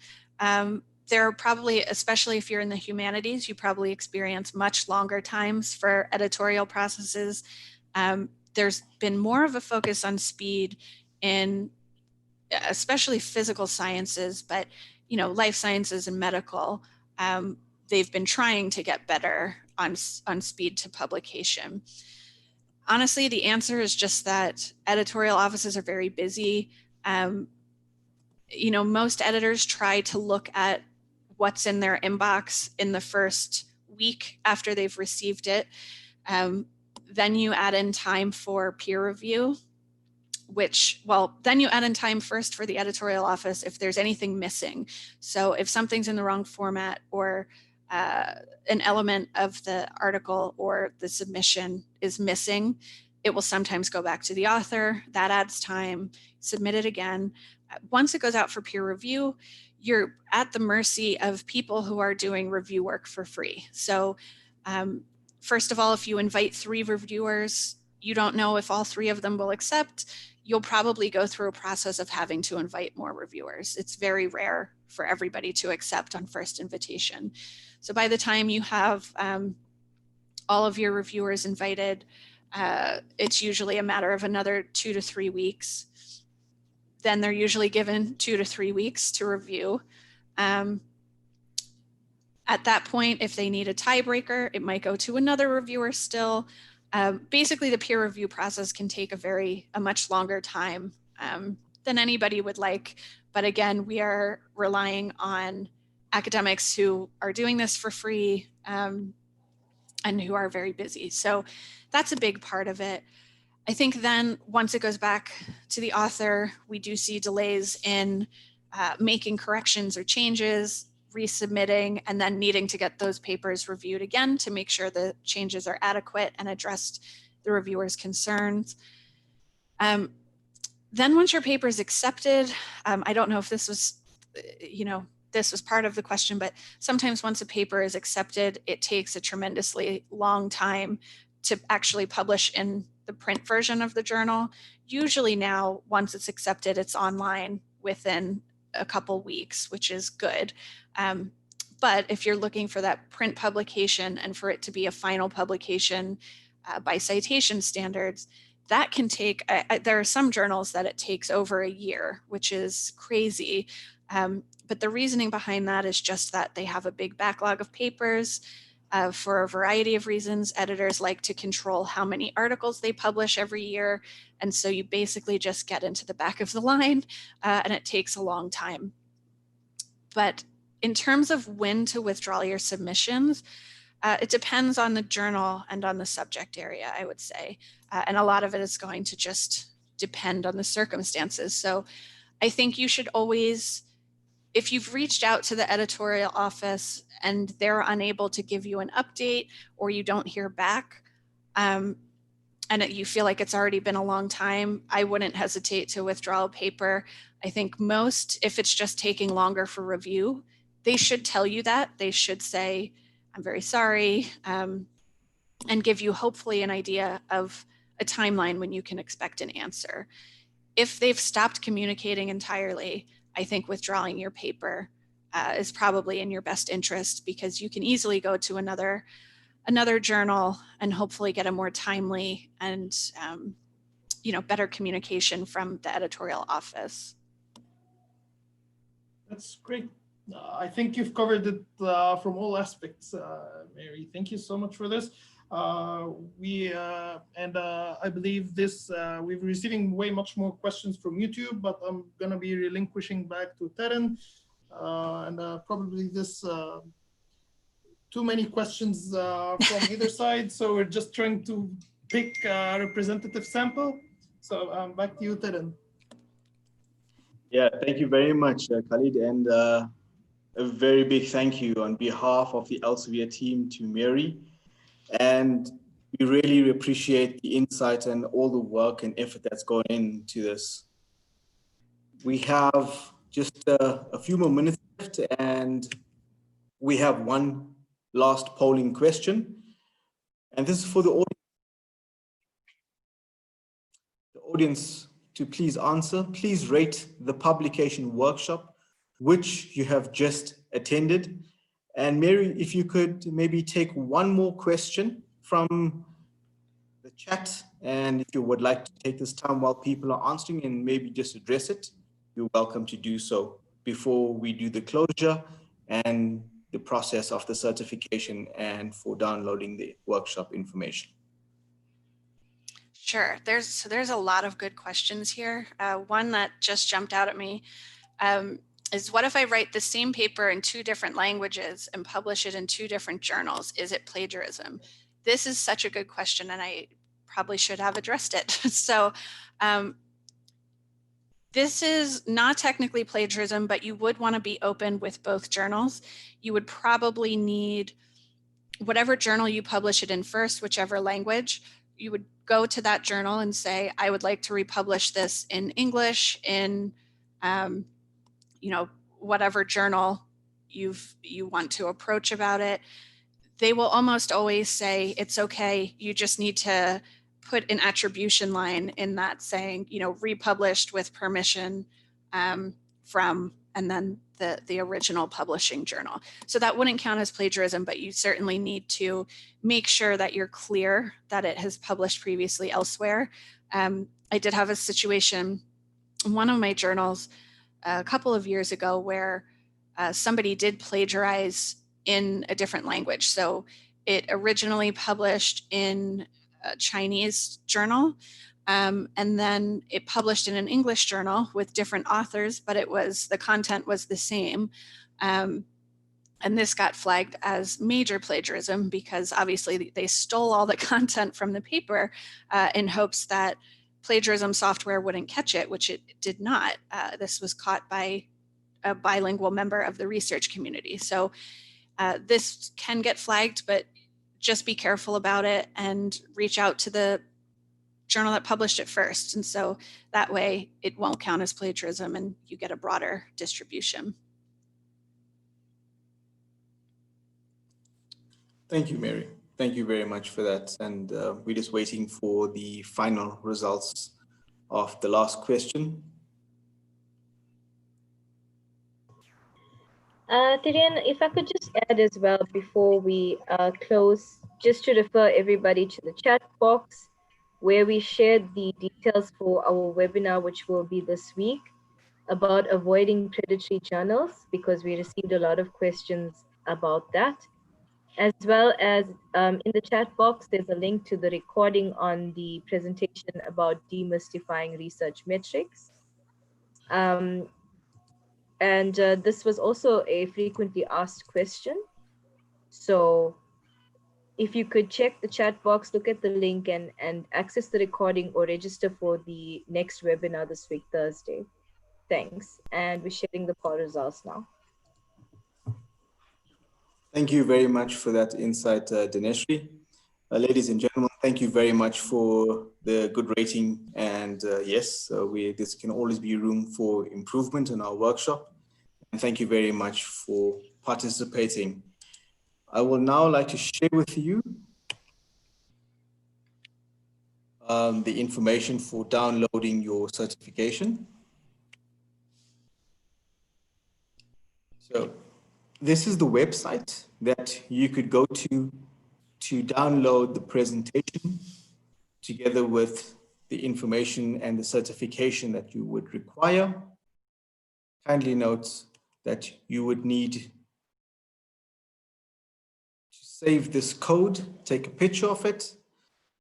There are probably, especially if you're in the humanities, you probably experience much longer times for editorial processes. There's been more of a focus on speed in especially physical sciences, but life sciences and medical. they've been trying to get better on speed to publication. Honestly, the answer is just that editorial offices are very busy. You know, most editors try to look at what's in their inbox in the first week after they've received it. Then you add in time for peer review, which, well, then you add in time first for the editorial office if there's anything missing. So if something's in the wrong format or an element of the article or the submission is missing, it will sometimes go back to the author. That adds time. Submit it again. Once it goes out for peer review, you're at the mercy of people who are doing review work for free. So first of all, if you invite 3 reviewers, you don't know if all 3 of them will accept. You'll probably go through a process of having to invite more reviewers. It's very rare for everybody to accept on first invitation. So by the time you have all of your reviewers invited, it's usually a matter of another 2 to 3 weeks. Then they're usually given 2 to 3 weeks to review. At that point, if they need a tiebreaker, it might go to another reviewer still. Basically, the peer review process can take a much longer time than anybody would like. But again, we are relying on academics who are doing this for free and who are very busy. So that's a big part of it. I think then once it goes back to the author, we do see delays in making corrections or changes, resubmitting, and then needing to get those papers reviewed again to make sure the changes are adequate and addressed the reviewer's concerns. Then once your paper is accepted, I don't know if this was, this was part of the question, but sometimes once a paper is accepted, it takes a tremendously long time to actually publish in the print version of the journal. Usually now, once it's accepted, it's online within a couple weeks, which is good. But if you're looking for that print publication and for it to be a final publication by citation standards, that can take, there are some journals that it takes over a year, which is crazy. But the reasoning behind that is just that they have a big backlog of papers. For a variety of reasons, editors like to control how many articles they publish every year. And so you basically just get into the back of the line and it takes a long time. But in terms of when to withdraw your submissions, it depends on the journal and on the subject area, I would say. And a lot of it is going to just depend on the circumstances. So I think you should always, if you've reached out to the editorial office and they're unable to give you an update or you don't hear back, and you feel like it's already been a long time, I wouldn't hesitate to withdraw a paper. I think most, if it's just taking longer for review, they should tell you that. They should say, I'm very sorry, and give you hopefully an idea of a timeline when you can expect an answer. If they've stopped communicating entirely, I think withdrawing your paper is probably in your best interest, because you can easily go to another journal and hopefully get a more timely and better communication from the editorial office. That's great. I think you've covered it from all aspects, Mary. Thank you so much for this. I believe this, we're receiving way much more questions from YouTube, but I'm going to be relinquishing back to Terran. Probably this too many questions from either side. So we're just trying to pick a representative sample. So back to you, Terran. Yeah, thank you very much, Khalid. And a very big thank you on behalf of the Elsevier team to Mary. And we really appreciate the insight and all the work and effort that's gone into this. We have just a few more minutes left, and we have one last polling question. And this is for the audience. The audience to please answer. Please rate the publication workshop, which you have just attended. And Mary, if you could maybe take one more question from the chat, and if you would like to take this time while people are answering and maybe just address it, you're welcome to do so before we do the closure and the process of the certification and for downloading the workshop information? Sure. There's a lot of good questions here. One that just jumped out at me is, what if I write the same paper in 2 different languages and publish it in 2 different journals? Is it plagiarism? This is such a good question, and I probably should have addressed it. So this is not technically plagiarism, but you would want to be open with both journals. You would probably need whatever journal you publish it in first, whichever language. You would go to that journal and say, I would like to republish this in English, in whatever journal you want to approach about it. They will almost always say, it's okay, you just need to put an attribution line in that saying, republished with permission from, and then the original publishing journal. So that wouldn't count as plagiarism, but you certainly need to make sure that you're clear that it has published previously elsewhere. I did have a situation in one of my journals a couple of years ago where somebody did plagiarize in a different language. So it originally published in a Chinese journal, and then it published in an English journal with different authors, but the content was the same. And this got flagged as major plagiarism because obviously they stole all the content from the paper in hopes that plagiarism software wouldn't catch it, which it did not. This was caught by a bilingual member of the research community. So this can get flagged, but just be careful about it and reach out to the journal that published it first. And so that way it won't count as plagiarism and you get a broader distribution. Thank you, Mary. Thank you very much for that. And we're just waiting for the final results of the last question. Tirian, if I could just add as well before we close, just to refer everybody to the chat box where we shared the details for our webinar, which will be this week, about avoiding predatory journals, because we received a lot of questions about that. As well as in the chat box, there's a link to the recording on the presentation about demystifying research metrics. This was also a frequently asked question. So if you could check the chat box, look at the link and access the recording or register for the next webinar this week, Thursday. Thanks. And we're sharing the poll results now. Thank you very much for that insight, Dineshri. Ladies and gentlemen, thank you very much for the good rating. And yes, this can always be room for improvement in our workshop. And thank you very much for participating. I would now like to share with you the information for downloading your certification. So this is the website that you could go to download the presentation together with the information and the certification that you would require. Kindly note that you would need to save this code, take a picture of it.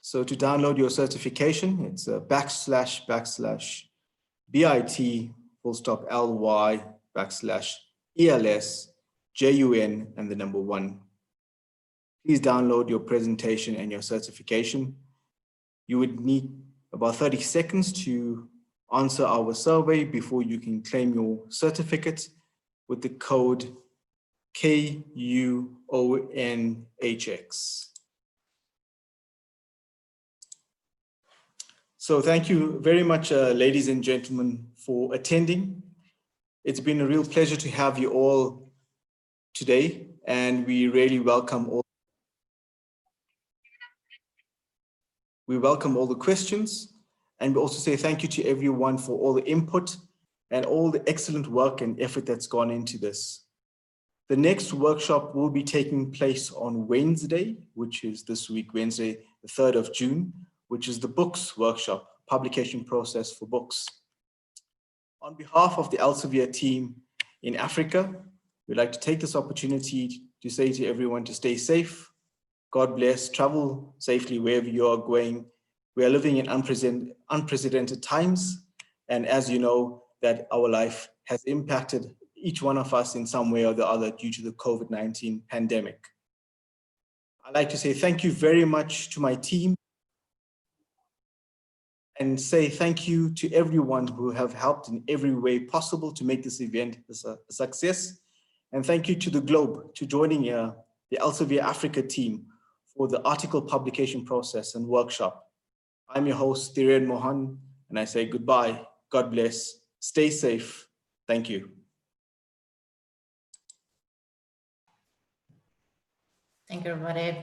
So to download your certification, it's // bit/ly/ELS/JUN and the number 1. Please download your presentation and your certification. You would need about 30 seconds to answer our survey before you can claim your certificate with the code KUONHX. So thank you very much, ladies and gentlemen, for attending. It's been a real pleasure to have you all today, and we really welcome all. We welcome all the questions, and we also say thank you to everyone for all the input and all the excellent work and effort that's gone into this. The next workshop will be taking place on Wednesday, which is this week, Wednesday, the 3rd of June, which is the books workshop, publication process for books. On behalf of the Elsevier team in Africa, we'd like to take this opportunity to say to everyone to stay safe. God bless, travel safely wherever you are going. We are living in unprecedented times. And as you know, that our life has impacted each one of us in some way or the other due to the COVID-19 pandemic. I'd like to say thank you very much to my team and say thank you to everyone who have helped in every way possible to make this event a success. And thank you to the Globe to joining the Elsevier Africa team for the article publication process and workshop. I'm your host, Thiren Mohan, and I say goodbye. God bless. Stay safe. Thank you. Thank you, everybody.